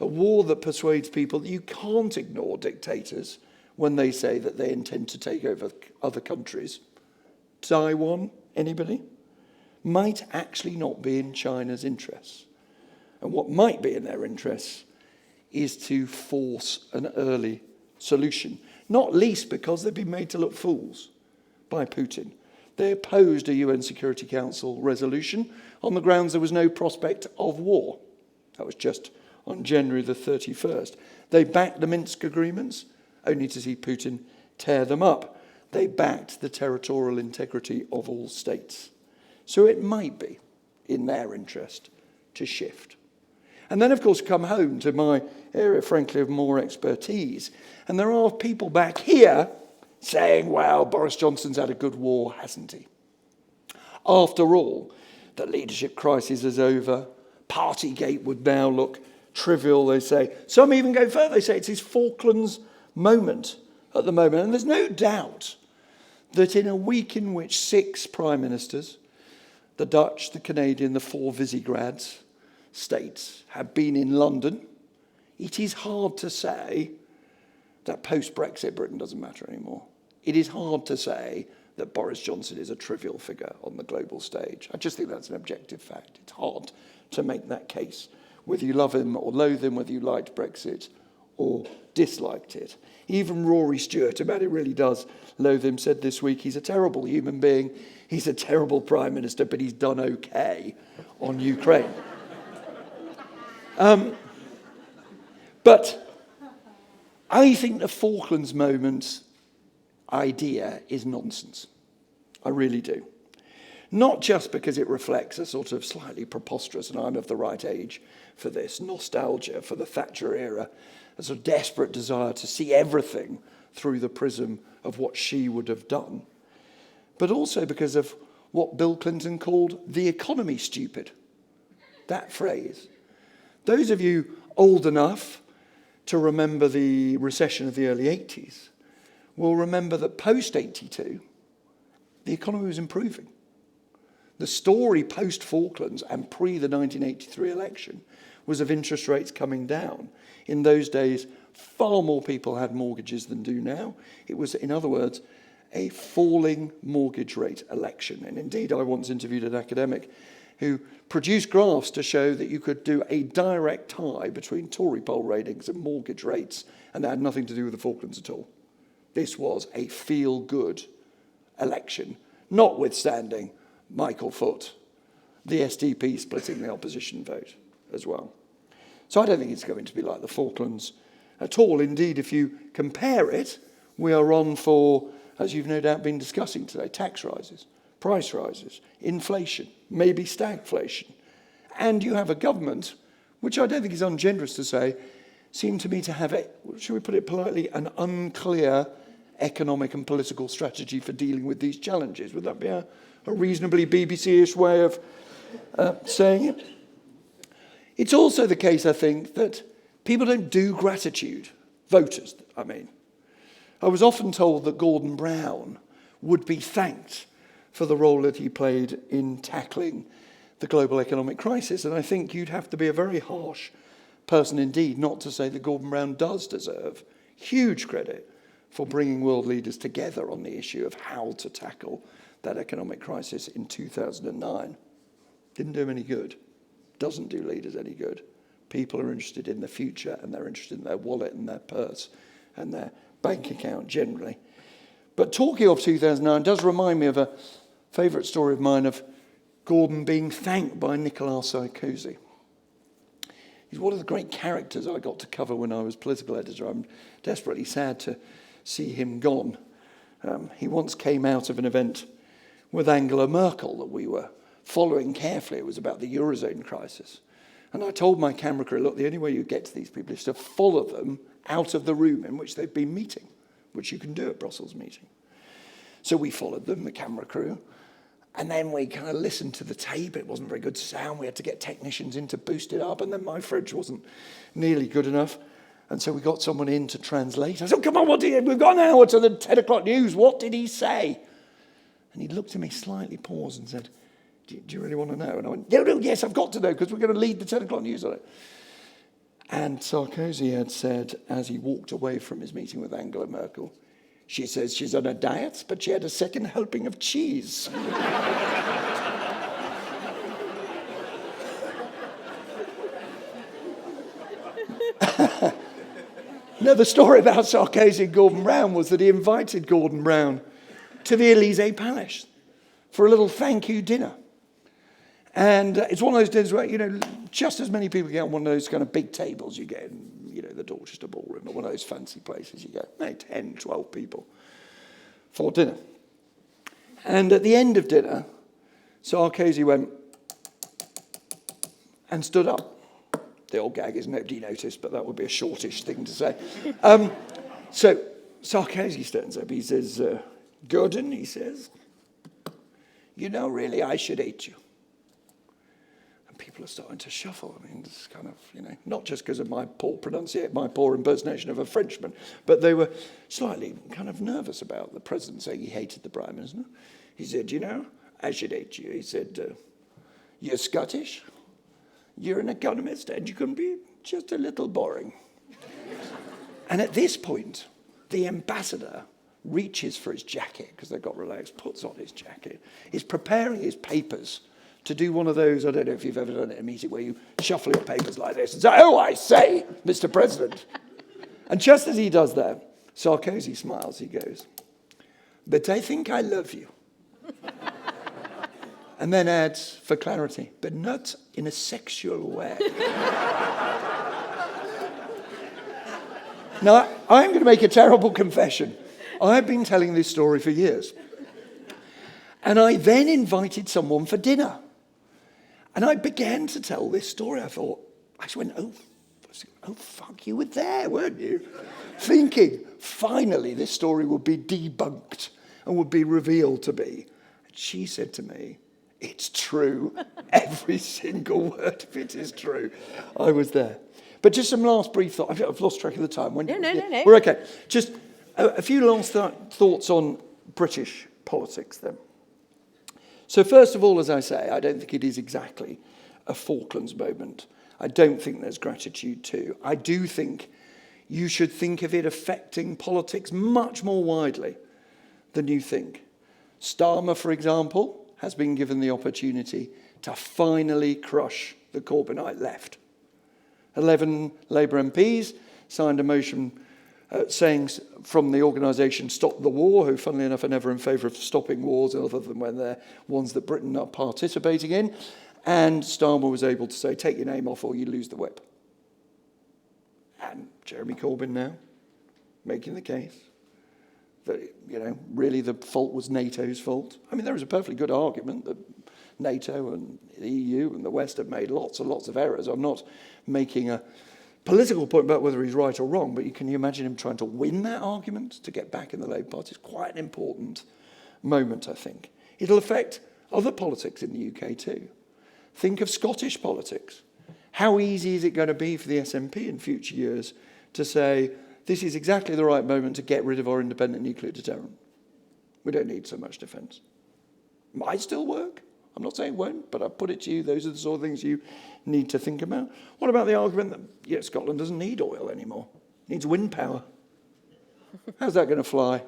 a war that persuades people that you can't ignore dictators when they say that they intend to take over other countries. Taiwan, anybody? Might actually not be in China's interests. And what might be in their interests is to force an early solution, not least because they've been made to look fools by Putin. They opposed a UN Security Council resolution on the grounds there was no prospect of war. That was just on January the 31st. They backed the Minsk agreements, only to see Putin tear them up. They backed the territorial integrity of all states. So it might be in their interest to shift. And then, of course, come home to my area, frankly, of more expertise. And there are people back here saying, well, Boris Johnson's had a good war, hasn't he? After all, the leadership crisis is over. Partygate would now look trivial, they say. Some even go further. They say it's his Falklands moment at the moment. And there's no doubt that in a week in which 6 prime ministers, the Dutch, the Canadian, the 4 Visegrad states have been in London, it is hard to say that post-Brexit Britain doesn't matter anymore. It is hard to say that Boris Johnson is a trivial figure on the global stage. I just think that's an objective fact. It's hard to make that case, whether you love him or loathe him, whether you liked Brexit or disliked it. Even Rory Stewart, a man who really does loathe him, said this week he's a terrible human being, he's a terrible prime minister, but he's done okay on Ukraine. But I think the Falklands moment idea is nonsense. I really do. Not just because it reflects a sort of slightly preposterous, and I'm of the right age for this, nostalgia for the Thatcher era, a sort of desperate desire to see everything through the prism of what she would have done, but also because of what Bill Clinton called the economy stupid. That phrase. Those of you old enough to remember the recession of the early 80s will remember that post-82, the economy was improving. The story post-Falklands and pre the 1983 election was of interest rates coming down. In those days, far more people had mortgages than do now. It was, in other words, a falling mortgage rate election. And indeed, I once interviewed an academic who produced graphs to show that you could do a direct tie between Tory poll ratings and mortgage rates, and that had nothing to do with the Falklands at all. This was a feel-good election, notwithstanding Michael Foot, the SDP splitting the opposition vote as well. So I don't think it's going to be like the Falklands at all. Indeed, if you compare it, we are on for, as you've no doubt been discussing today, tax rises, price rises, inflation, maybe stagflation. And you have a government, which I don't think is ungenerous to say, seem to me to have, should we put it politely, an unclear economic and political strategy for dealing with these challenges. Would that be a reasonably BBC-ish way of saying it? It's also the case, I think, that people don't do gratitude. Voters, I mean. I was often told that Gordon Brown would be thanked for the role that he played in tackling the global economic crisis. And I think you'd have to be a very harsh person indeed not to say that Gordon Brown does deserve huge credit for bringing world leaders together on the issue of how to tackle that economic crisis in 2009. Didn't do him any good. Doesn't do leaders any good. People are interested in the future, and they're interested in their wallet and their purse and their bank account generally. But talking of 2009 does remind me of a favourite story of mine of Gordon being thanked by Nicolas Sarkozy. He's one of the great characters I got to cover when I was political editor. I'm desperately sad to see him gone. He once came out of an event with Angela Merkel that we were following carefully. It was about the Eurozone crisis. And I told my camera crew, look, the only way you get to these people is to follow them out of the room in which they've been meeting, which you can do at Brussels meeting. So we followed them, the camera crew, and then we kind of listened to the tape. It wasn't very good sound. We had to get technicians in to boost it up, and then my fridge wasn't nearly good enough. And so we got someone in to translate. I said, come on, we've got an hour to the 10 o'clock news. What did he say? And he looked at me, slightly paused and said, do you really want to know? And I went, no, yes, I've got to know, because we're going to lead the 10 o'clock news on it. And Sarkozy had said, as he walked away from his meeting with Angela Merkel, she says she's on a diet, but she had a second helping of cheese. Now, the story about Sarkozy and Gordon Brown was that he invited Gordon Brown to the Élysée Palace for a little thank you dinner. And it's one of those dinners where, just as many people get on one of those kind of big tables you get in, the Dorchester Ballroom or one of those fancy places you go, 10, 12 people for dinner. And at the end of dinner, Sarkozy went and stood up. The old gag is nobody noticed, but that would be a shortish thing to say. So Sarkozy stands up. He says, Gordon, he says, really, I should hate you. And people are starting to shuffle. I mean, it's kind of, not just because of my poor pronunciation, my poor impersonation of a Frenchman, but they were slightly kind of nervous about the president saying he hated the Prime Minister. He said, I should hate you. He said, you're Scottish, you're an economist, and you can be just a little boring. And at this point, the ambassador reaches for his jacket, because they've got relaxed, puts on his jacket, is preparing his papers to do one of those, I don't know if you've ever done it in a meeting, where you shuffle your papers like this and say, oh, I say, Mr. President. And just as he does that, Sarkozy smiles, he goes, but I think I love you. And then adds, for clarity, but not in a sexual way. Now, I'm going to make a terrible confession. I've been telling this story for years. And I then invited someone for dinner. And I began to tell this story. I just went, oh, fuck, you were there, weren't you? Thinking, finally, this story would be debunked and would be revealed to be. And she said to me, it's true. Every single word of it is true. I was there. But just some last brief thoughts. I've lost track of the time. No. We're okay. Just a few last thoughts on British politics then. So first of all, as I say, I don't think it is exactly a Falklands moment. I don't think there's gratitude too. I do think you should think of it affecting politics much more widely than you think. Starmer, for example, has been given the opportunity to finally crush the Corbynite left. 11 Labour MPs signed a motion saying from the organisation Stop the War, who funnily enough are never in favour of stopping wars other than when they're ones that Britain are participating in. And Starmer was able to say, take your name off or you lose the whip. And Jeremy Corbyn now making the case that, really the fault was NATO's fault. I mean, there is a perfectly good argument that NATO and the EU and the West have made lots and lots of errors. I'm not making a political point about whether he's right or wrong, but can you imagine him trying to win that argument to get back in the Labour Party? It's quite an important moment, I think. It'll affect other politics in the UK too. Think of Scottish politics. How easy is it going to be for the SNP in future years to say, this is exactly the right moment to get rid of our independent nuclear deterrent? We don't need so much defence. Might still work. I'm not saying it won't, but I put it to you, those are the sort of things you need to think about. What about the argument that Scotland doesn't need oil anymore? It needs wind power. How's that going to fly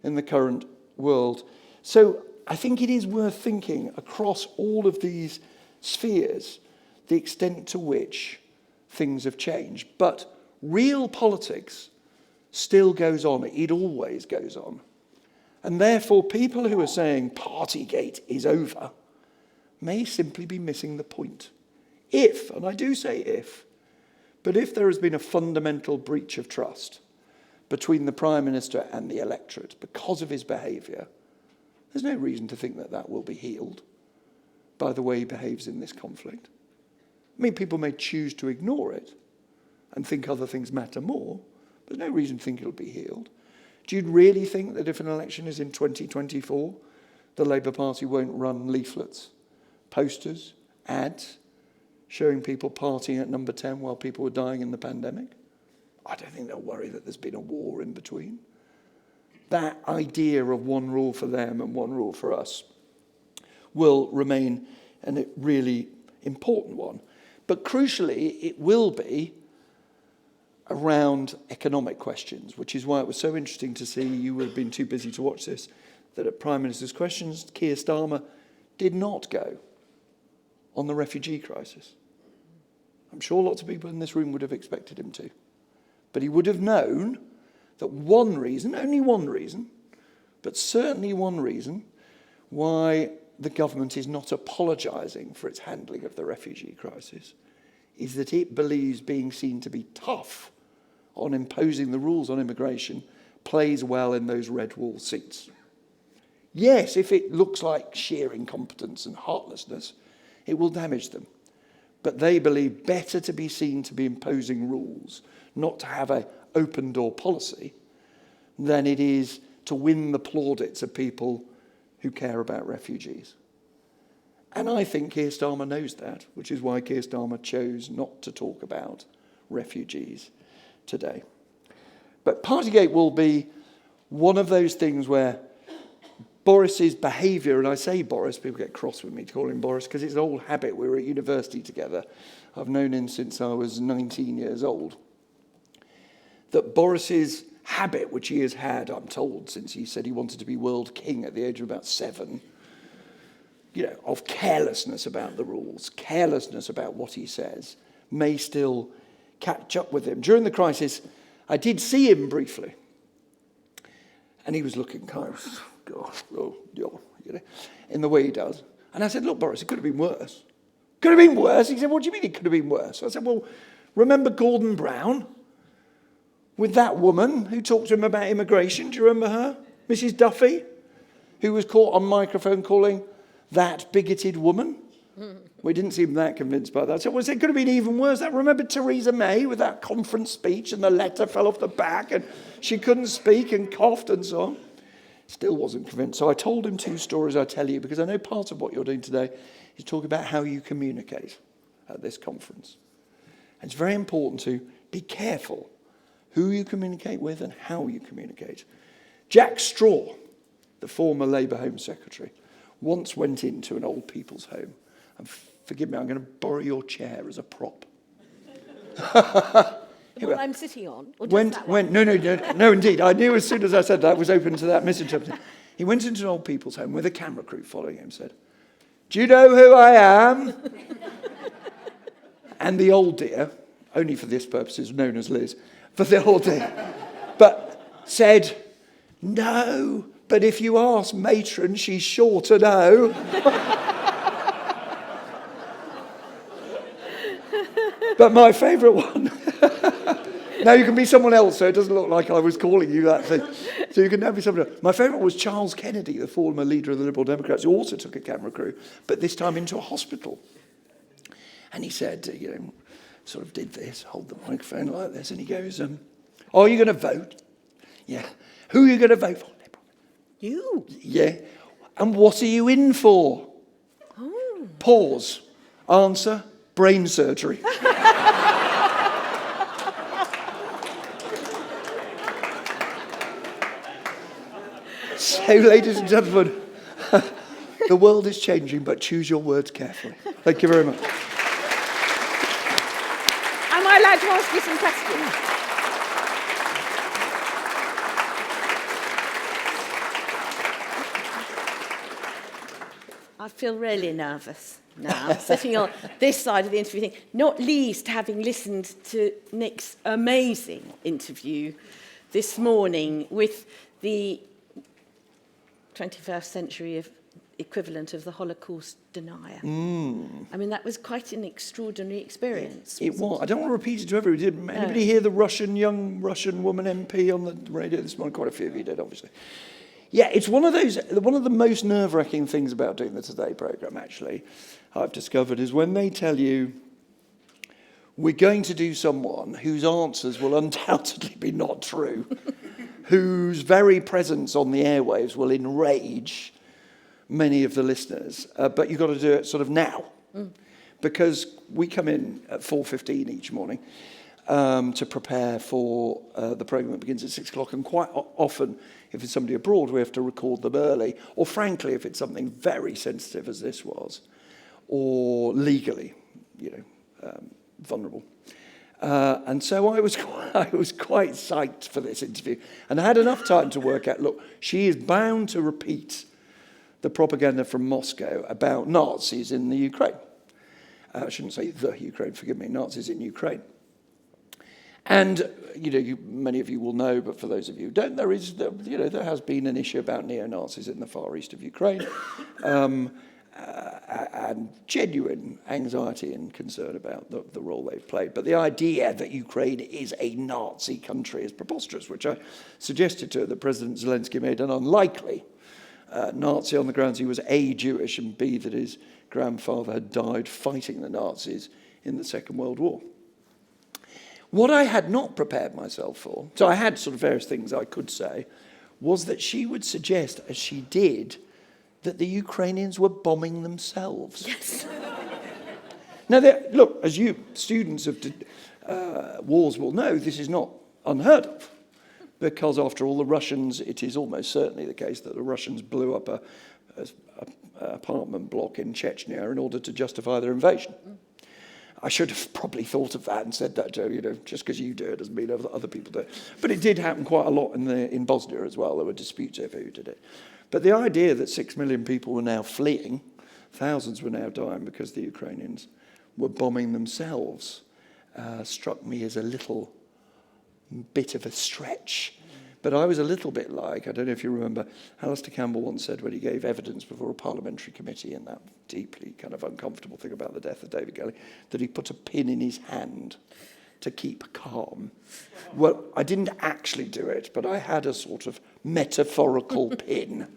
in the current world? So I think it is worth thinking across all of these spheres the extent to which things have changed. But real politics still goes on. It always goes on. And therefore, people who are saying Partygate is over may simply be missing the point. If, and I do say if, but if there has been a fundamental breach of trust between the Prime Minister and the electorate because of his behaviour, there's no reason to think that that will be healed by the way he behaves in this conflict. I mean, people may choose to ignore it and think other things matter more, but there's no reason to think it'll be healed. Do you really think that if an election is in 2024, the Labour Party won't run leaflets, posters, ads, showing people partying at number 10 while people were dying in the pandemic? I don't think they'll worry that there's been a war in between. That idea of one rule for them and one rule for us will remain a really important one. But crucially, it will be around economic questions, which is why it was so interesting to see, you would have been too busy to watch this, that at Prime Minister's Questions, Keir Starmer did not go on the refugee crisis. I'm sure lots of people in this room would have expected him to. But he would have known that one reason, only one reason, but certainly one reason why the government is not apologising for its handling of the refugee crisis is that it believes being seen to be tough on imposing the rules on immigration plays well in those red wall seats. Yes, if it looks like sheer incompetence and heartlessness, it will damage them. But they believe better to be seen to be imposing rules, not to have an open door policy, than it is to win the plaudits of people who care about refugees. And I think Keir Starmer knows that, which is why Keir Starmer chose not to talk about refugees today. But Partygate will be one of those things where Boris's behaviour, and I say Boris, people get cross with me to call him Boris because it's an old habit. We were at university together. I've known him since I was 19 years old. That Boris's habit, which he has had, I'm told, since he said he wanted to be world king at the age of about 7, of carelessness about the rules, carelessness about what he says, may still catch up with him. During the crisis, I did see him briefly, and he was looking kind of, in the way he does. And I said, look, Boris, it could have been worse. Could have been worse? He said, what do you mean it could have been worse? I said, well, remember Gordon Brown with that woman who talked to him about immigration? Do you remember her? Mrs. Duffy, who was caught on microphone calling that bigoted woman. We didn't seem that convinced by that. So it could have been even worse. Remember Theresa May with that conference speech and the letter fell off the back and she couldn't speak and coughed and so on. Still wasn't convinced. So I told him 2 stories I tell you because I know part of what you're doing today is talk about how you communicate at this conference. And it's very important to be careful who you communicate with and how you communicate. Jack Straw, the former Labour Home Secretary, once went into an old people's home. And forgive me, I'm going to borrow your chair as a prop. What I'm sitting on? Or No, indeed. I knew as soon as I said that I was open to that misinterpretation. He went into an old people's home with a camera crew following him and said, do you know who I am? And the old dear, only for this purpose is known as Liz, for the old dear, but said, no, but if you ask matron, she's sure to know. But my favourite one, now you can be someone else, so it doesn't look like I was calling you that thing. So you can now be someone else. My favourite was Charles Kennedy, the former leader of the Liberal Democrats, who also took a camera crew, but this time into a hospital. And he said, sort of did this, hold the microphone like this, and he goes, are you going to vote? Yeah. Who are you going to vote for? You? Yeah. And what are you in for? Oh. Pause. Answer, brain surgery. So, ladies and gentlemen, The world is changing, but choose your words carefully. Thank you very much. Am I allowed to ask you some questions? I feel really nervous now, sitting on this side of the interview thing, not least having listened to Nick's amazing interview this morning with the 21st century equivalent of the Holocaust denier. I mean, that was quite an extraordinary experience. It was. I don't want to repeat it to everybody. Did anybody hear the young Russian woman MP on the radio this morning? Quite a few of you did, obviously. Yeah, it's one of the most nerve-wracking things about doing the Today programme, actually, I've discovered, is when they tell you, we're going to do someone whose answers will undoubtedly be not true, whose very presence on the airwaves will enrage many of the listeners, but you've got to do it sort of now, because we come in at 4:15 each morning to prepare for the programme that begins at 6 o'clock, and quite often, if it's somebody abroad, we have to record them early, or frankly, if it's something very sensitive as this was, or legally, vulnerable. And so I was quite psyched for this interview, and I had enough time to work out, look, she is bound to repeat the propaganda from Moscow about Nazis in the Ukraine. I shouldn't say the Ukraine, forgive me, Nazis in Ukraine. And, many of you will know, but for those of you who don't, there has been an issue about neo-Nazis in the far east of Ukraine, and genuine anxiety and concern about the role they've played. But the idea that Ukraine is a Nazi country is preposterous, which I suggested to her that President Zelensky made an unlikely Nazi on the grounds he was A, Jewish, and B, that his grandfather had died fighting the Nazis in the Second World War. What I had not prepared myself for, so I had sort of various things I could say, was that she would suggest, as she did, that the Ukrainians were bombing themselves. Yes. Now, look, as you students of wars will know, this is not unheard of, because after all, the Russians, it is almost certainly the case that the Russians blew up an apartment block in Chechnya in order to justify their invasion. I should have probably thought of that and said that, Joe, just because you do it doesn't mean other people do it. But it did happen quite a lot in Bosnia as well. There were disputes over who did it. But the idea that 6 million people were now fleeing, thousands were now dying because the Ukrainians were bombing themselves, struck me as a little bit of a stretch. But I was a little bit like, I don't know if you remember, Alistair Campbell once said when he gave evidence before a parliamentary committee in that deeply kind of uncomfortable thing about the death of David Kelly, that he put a pin in his hand to keep calm. Well, I didn't actually do it, but I had a sort of metaphorical pin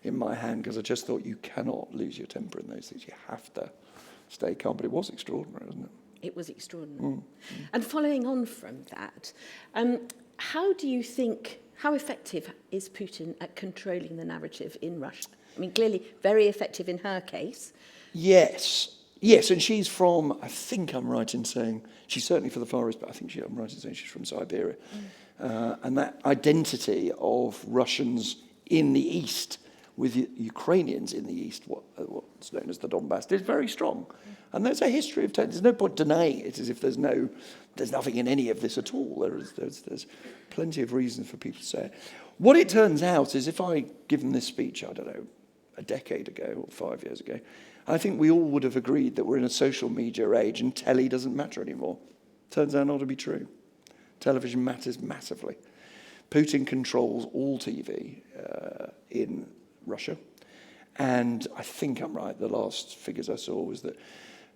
in my hand because I just thought you cannot lose your temper in those things. You have to stay calm. But it was extraordinary, wasn't it? It was extraordinary. And following on from that, how do you think, how effective is Putin at controlling the narrative in Russia? I mean, clearly very effective in her case. Yes, and she's from, I think I'm right in saying, she's certainly for the Far East, but I think I'm right in saying she's from Siberia. And that identity of Russians in the East with Ukrainians in the East, what's known as the Donbass, is very strong. And there's a history of tension. There's no point denying it as if there's nothing in any of this at all. There's plenty of reasons for people to say it. What it turns out is if I given this speech, I don't know, a decade ago or 5 years ago, I think we all would have agreed that we're in a social media age and telly doesn't matter anymore. Turns out not to be true. Television matters massively. Putin controls all TV in Russia. And I think I'm right, the last figures I saw was that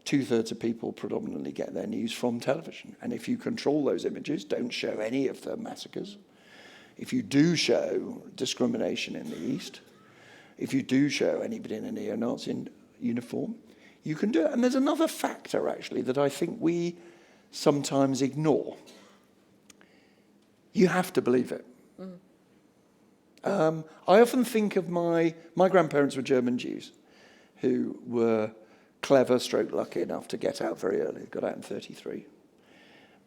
2/3 of people predominantly get their news from television. And if you control those images, don't show any of the massacres. If you do show discrimination in the East, if you do show anybody in a neo-Nazi uniform, you can do it. And there's another factor, actually, that I think we sometimes ignore. You have to believe it. I often think of my grandparents were German Jews who were clever, stroke lucky enough to get out very early, got out in 1933.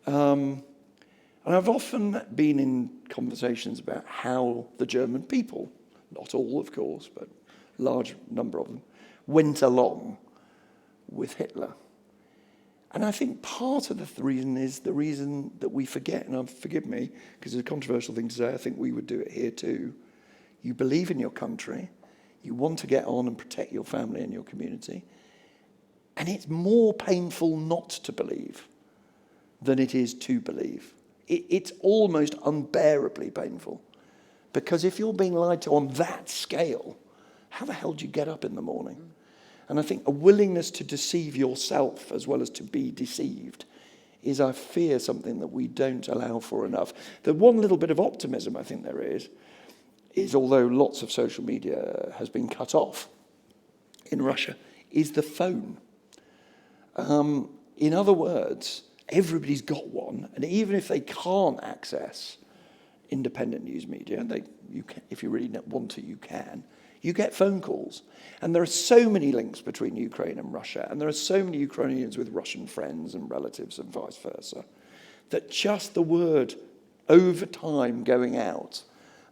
And I've often been in conversations about how the German people, not all of course, but large number of them, went along with Hitler. And I think part of the reason is the reason that we forget, and forgive me, because it's a controversial thing to say, I think we would do it here too. You believe in your country, you want to get on and protect your family and your community, and it's more painful not to believe than it is to believe. It's almost unbearably painful, because if you're being lied to on that scale, how the hell do you get up in the morning? And I think a willingness to deceive yourself as well as to be deceived is, I fear, something that we don't allow for enough. The one little bit of optimism I think there is although lots of social media has been cut off in Russia, is the phone. In other words, everybody's got one, and even if they can't access independent news media, you can, if you really want to, you can. You get phone calls. And there are so many links between Ukraine and Russia, and there are so many Ukrainians with Russian friends and relatives and vice versa, that just the word over time going out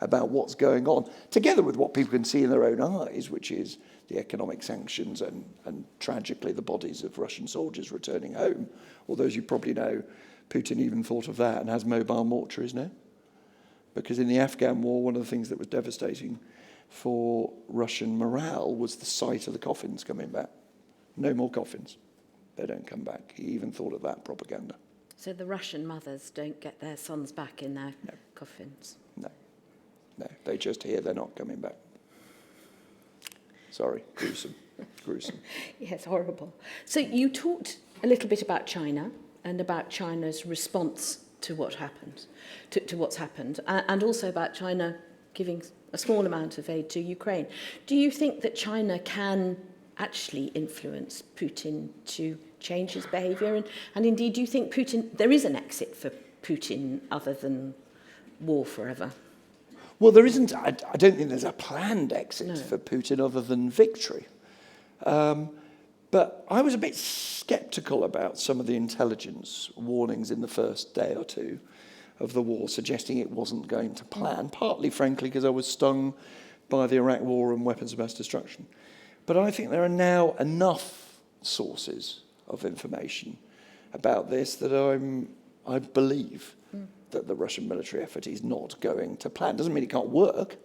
about what's going on, together with what people can see in their own eyes, which is the economic sanctions and tragically the bodies of Russian soldiers returning home. Although, as you probably know, Putin even thought of that and has mobile mortuaries now. Because in the Afghan war, one of the things that was devastating for Russian morale was the sight of the coffins coming back. No more coffins. They don't come back. He even thought of that propaganda. So the Russian mothers don't get their sons back in their coffins? No, they just hear they're not coming back. Sorry, gruesome. Yes, horrible. So you talked a little bit about China and about China's response to what happened, to what's happened, and also about China giving a small amount of aid to Ukraine. Do you think that China can actually influence Putin to change his behaviour? And indeed, do you think there is an exit for Putin other than war forever? Well, there isn't. I don't think there's a planned exit for Putin other than victory. But I was a bit sceptical about some of the intelligence warnings in the first day or two of the war, suggesting it wasn't going to plan, partly, frankly, because I was stung by the Iraq war and weapons of mass destruction. But I think there are now enough sources of information about this that I believe that the Russian military effort is not going to plan. Doesn't mean it can't work,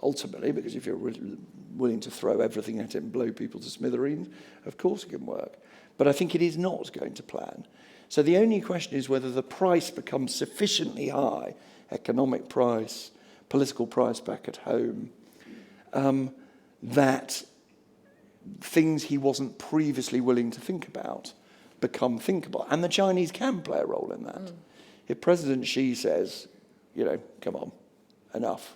ultimately, because if you're willing to throw everything at it and blow people to smithereens, of course it can work. But I think it is not going to plan. So the only question is whether the price becomes sufficiently high, economic price, political price back at home, that things he wasn't previously willing to think about become thinkable. And the Chinese can play a role in that. If President Xi says, come on, enough,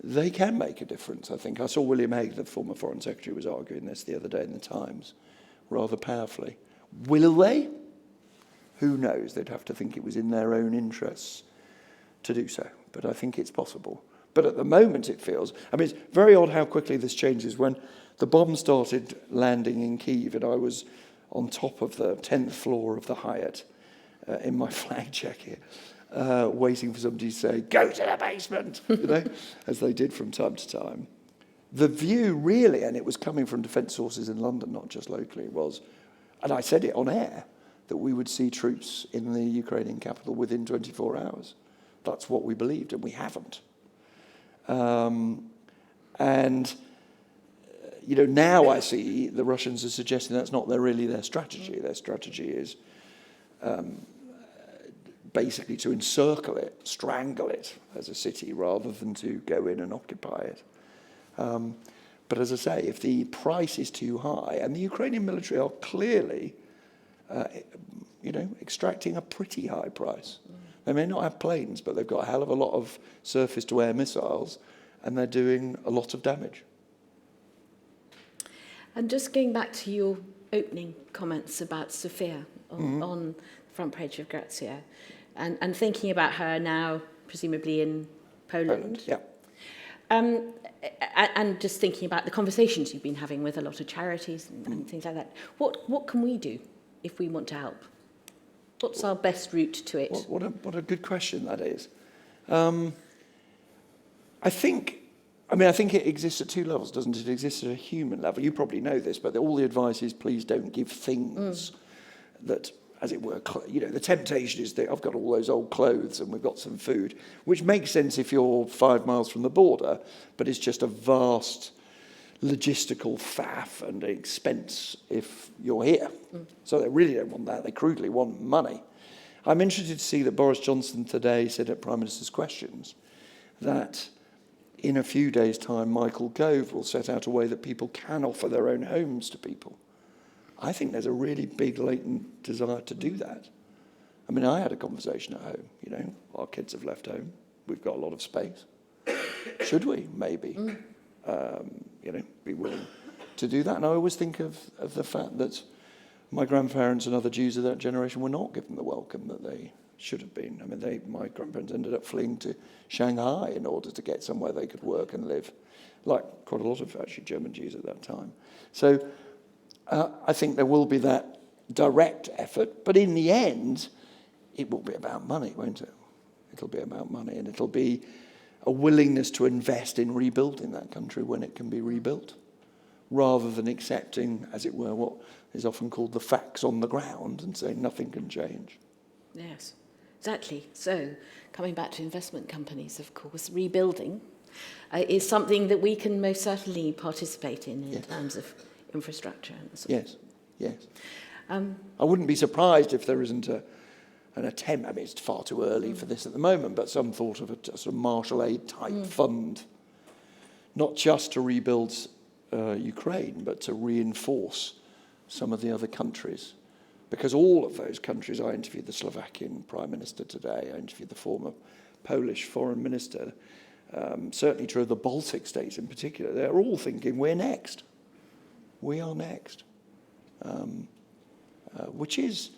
they can make a difference, I think. I saw William Hague, the former Foreign Secretary, was arguing this the other day in the Times, rather powerfully. Will they? Who knows? They'd have to think it was in their own interests to do so. But I think it's possible. But at the moment it feels, it's very odd how quickly this changes. When the bomb started landing in Kyiv and I was on top of the 10th floor of the Hyatt in my flag jacket, waiting for somebody to say, go to the basement, as they did from time to time. The view really, and it was coming from defence sources in London, not just locally, was, and I said it on air, that we would see troops in the Ukrainian capital within 24 hours. That's what we believed, and we haven't. Now I see the Russians are suggesting that's not really their strategy. Their strategy is basically to encircle it, strangle it as a city, rather than to go in and occupy it. But as I say, if the price is too high, and the Ukrainian military are clearly extracting a pretty high price. They may not have planes, but they've got a hell of a lot of surface-to-air missiles, and they're doing a lot of damage. And just going back to your opening comments about Sofia on the front page of Grazia, and thinking about her now, presumably in Poland. Yeah. And just thinking about the conversations you've been having with a lot of charities and things like that. What can we do if we want to help? What's our best route to it? What a good question that is. I think I mean, I think it exists at two levels, doesn't it? It exists at a human level. You probably know this, but all the advice is please don't give things that, as it were, the temptation is that I've got all those old clothes and we've got some food, which makes sense if you're 5 miles from the border, but it's just a vast logistical faff and expense if you're here. So they really don't want that. They crudely want money. I'm interested to see that Boris Johnson today said at Prime Minister's Questions that in a few days' time, Michael Gove will set out a way that people can offer their own homes to people. I think there's a really big latent desire to do that. I mean, I had a conversation at home, our kids have left home. We've got a lot of space. Should we? Maybe. Be willing to do that. And I always think of the fact that my grandparents and other Jews of that generation were not given the welcome that they should have been. I mean, my grandparents ended up fleeing to Shanghai in order to get somewhere they could work and live, like quite a lot of actually German Jews at that time. So I think there will be that direct effort, but in the end, it will be about money, won't it? It'll be about money, and it'll be a willingness to invest in rebuilding that country when it can be rebuilt, rather than accepting, as it were, what is often called the facts on the ground and saying nothing can change. Yes, exactly. So, coming back to investment companies, of course, rebuilding is something that we can most certainly participate in terms of infrastructure. And sort of. Yes. I wouldn't be surprised if there isn't an attempt. I mean, it's far too early for this at the moment, but some thought of a sort of Marshall Aid type fund, not just to rebuild Ukraine, but to reinforce some of the other countries. Because all of those countries, I interviewed the Slovakian Prime Minister today, I interviewed the former Polish Foreign Minister, certainly true of the Baltic states in particular, they're all thinking, we're next. We are next. Which is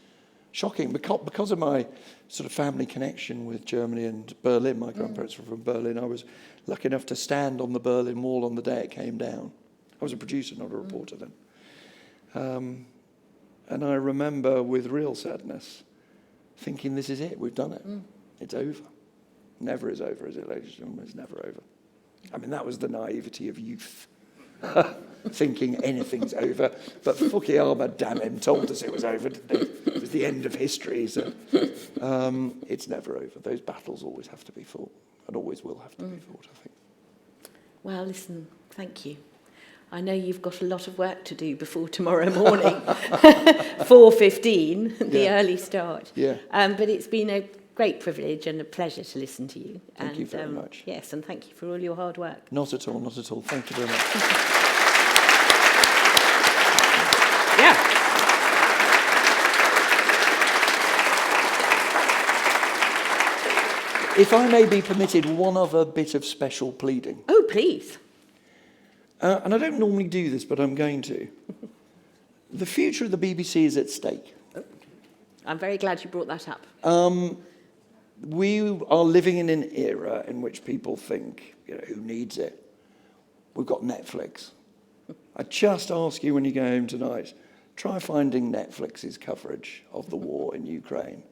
shocking because of my sort of family connection with Germany and Berlin. My grandparents were from Berlin. I was lucky enough to stand on the Berlin Wall on the day it came down. I was a producer, not a reporter then. And I remember with real sadness thinking, this is it, we've done it. It's over. Never is over, is it, ladies and gentlemen? It's never over. I mean, that was the naivety of youth. Thinking anything's over. But Fukuyama, damn him, told us it was over, didn't he? It was the end of history. So it's never over. Those battles always have to be fought, and always will have to be fought, I think. Well, listen, thank you. I know you've got a lot of work to do before tomorrow morning, 4:15, the early start. Yeah. But it's been a great privilege and a pleasure to listen to you. Thank you very much. Yes, and thank you for all your hard work. Not at all, not at all. Thank you very much. Yeah. If I may be permitted one other bit of special pleading. Oh, please. And I don't normally do this, but I'm going to. The future of the BBC is at stake. I'm very glad you brought that up. We are living in an era in which people think, who needs it? We've got Netflix. I just ask you when you go home tonight, try finding Netflix's coverage of the war in Ukraine.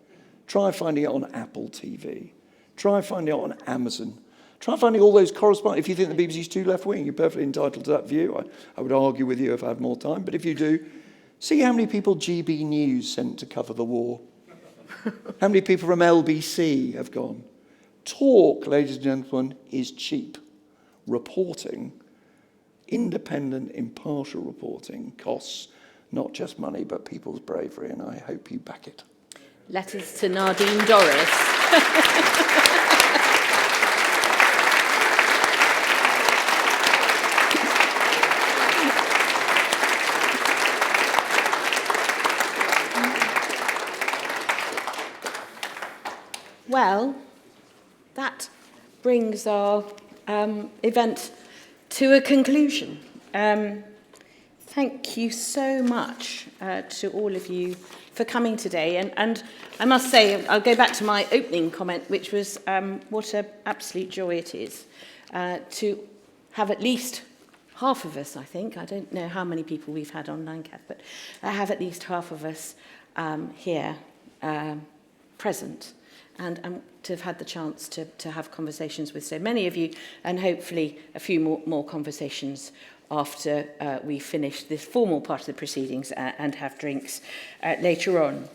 Try finding it on Apple TV. Try finding it on Amazon. Try finding all those correspondents. If you think the BBC's too left-wing, you're perfectly entitled to that view. I would argue with you if I had more time. But if you do, see how many people GB News sent to cover the war. How many people from LBC have gone? Talk, ladies and gentlemen, is cheap. Reporting, independent, impartial reporting, costs not just money, but people's bravery, and I hope you back it. Letters to Nadine Dorris. Well, that brings our event to a conclusion. Thank you so much to all of you for coming today. And I must say, I'll go back to my opening comment, which was what an absolute joy it is to have at least half of us, I think. I don't know how many people we've had online, Kath, but I have at least half of us here present. and to have had the chance to have conversations with so many of you, and hopefully a few more conversations after we finish this formal part of the proceedings and have drinks later on.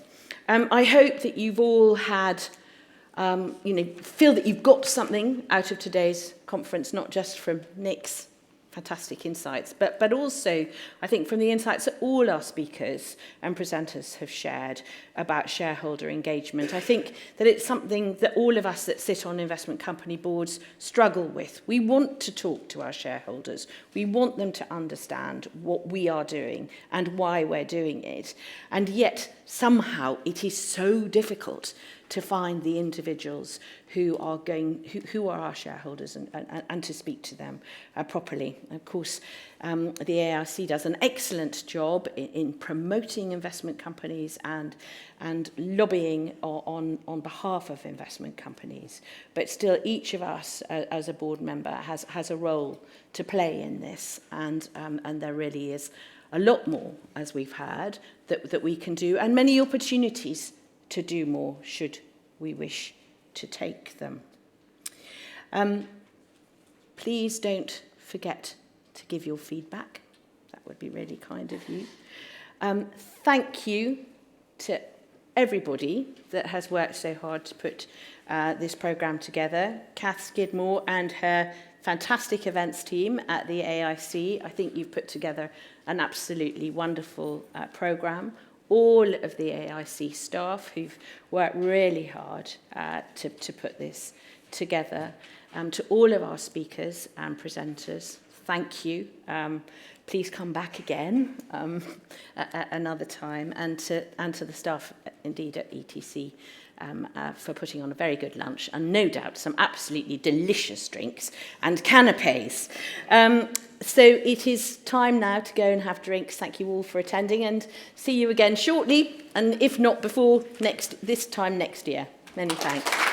I hope that you've all had, feel that you've got something out of today's conference, not just from Nick's fantastic insights, but also, I think, from the insights that all our speakers and presenters have shared about shareholder engagement. I think that it's something that all of us that sit on investment company boards struggle with. We want to talk to our shareholders. We want them to understand what we are doing and why we're doing it. And yet, somehow, it is so difficult to find the individuals who are our shareholders and to speak to them properly. Of course, the AIC does an excellent job in promoting investment companies and lobbying on behalf of investment companies. But still, each of us as a board member has a role to play in this, and there really is a lot more, as we've heard, that we can do, and many opportunities to do more should we wish to take them. Please don't forget to give your feedback. That would be really kind of you. Thank you to everybody that has worked so hard to put this programme together. Kath Skidmore and her fantastic events team at the AIC. I think you've put together an absolutely wonderful programme. All of the AIC staff who've worked really hard to put this together. To all of our speakers and presenters, thank you. Please come back again at another time, and to the staff indeed at ETC for putting on a very good lunch, and no doubt some absolutely delicious drinks and canapes. So it is time now to go and have drinks. Thank you all for attending, and see you again shortly, and if not before this time next year. Many thanks.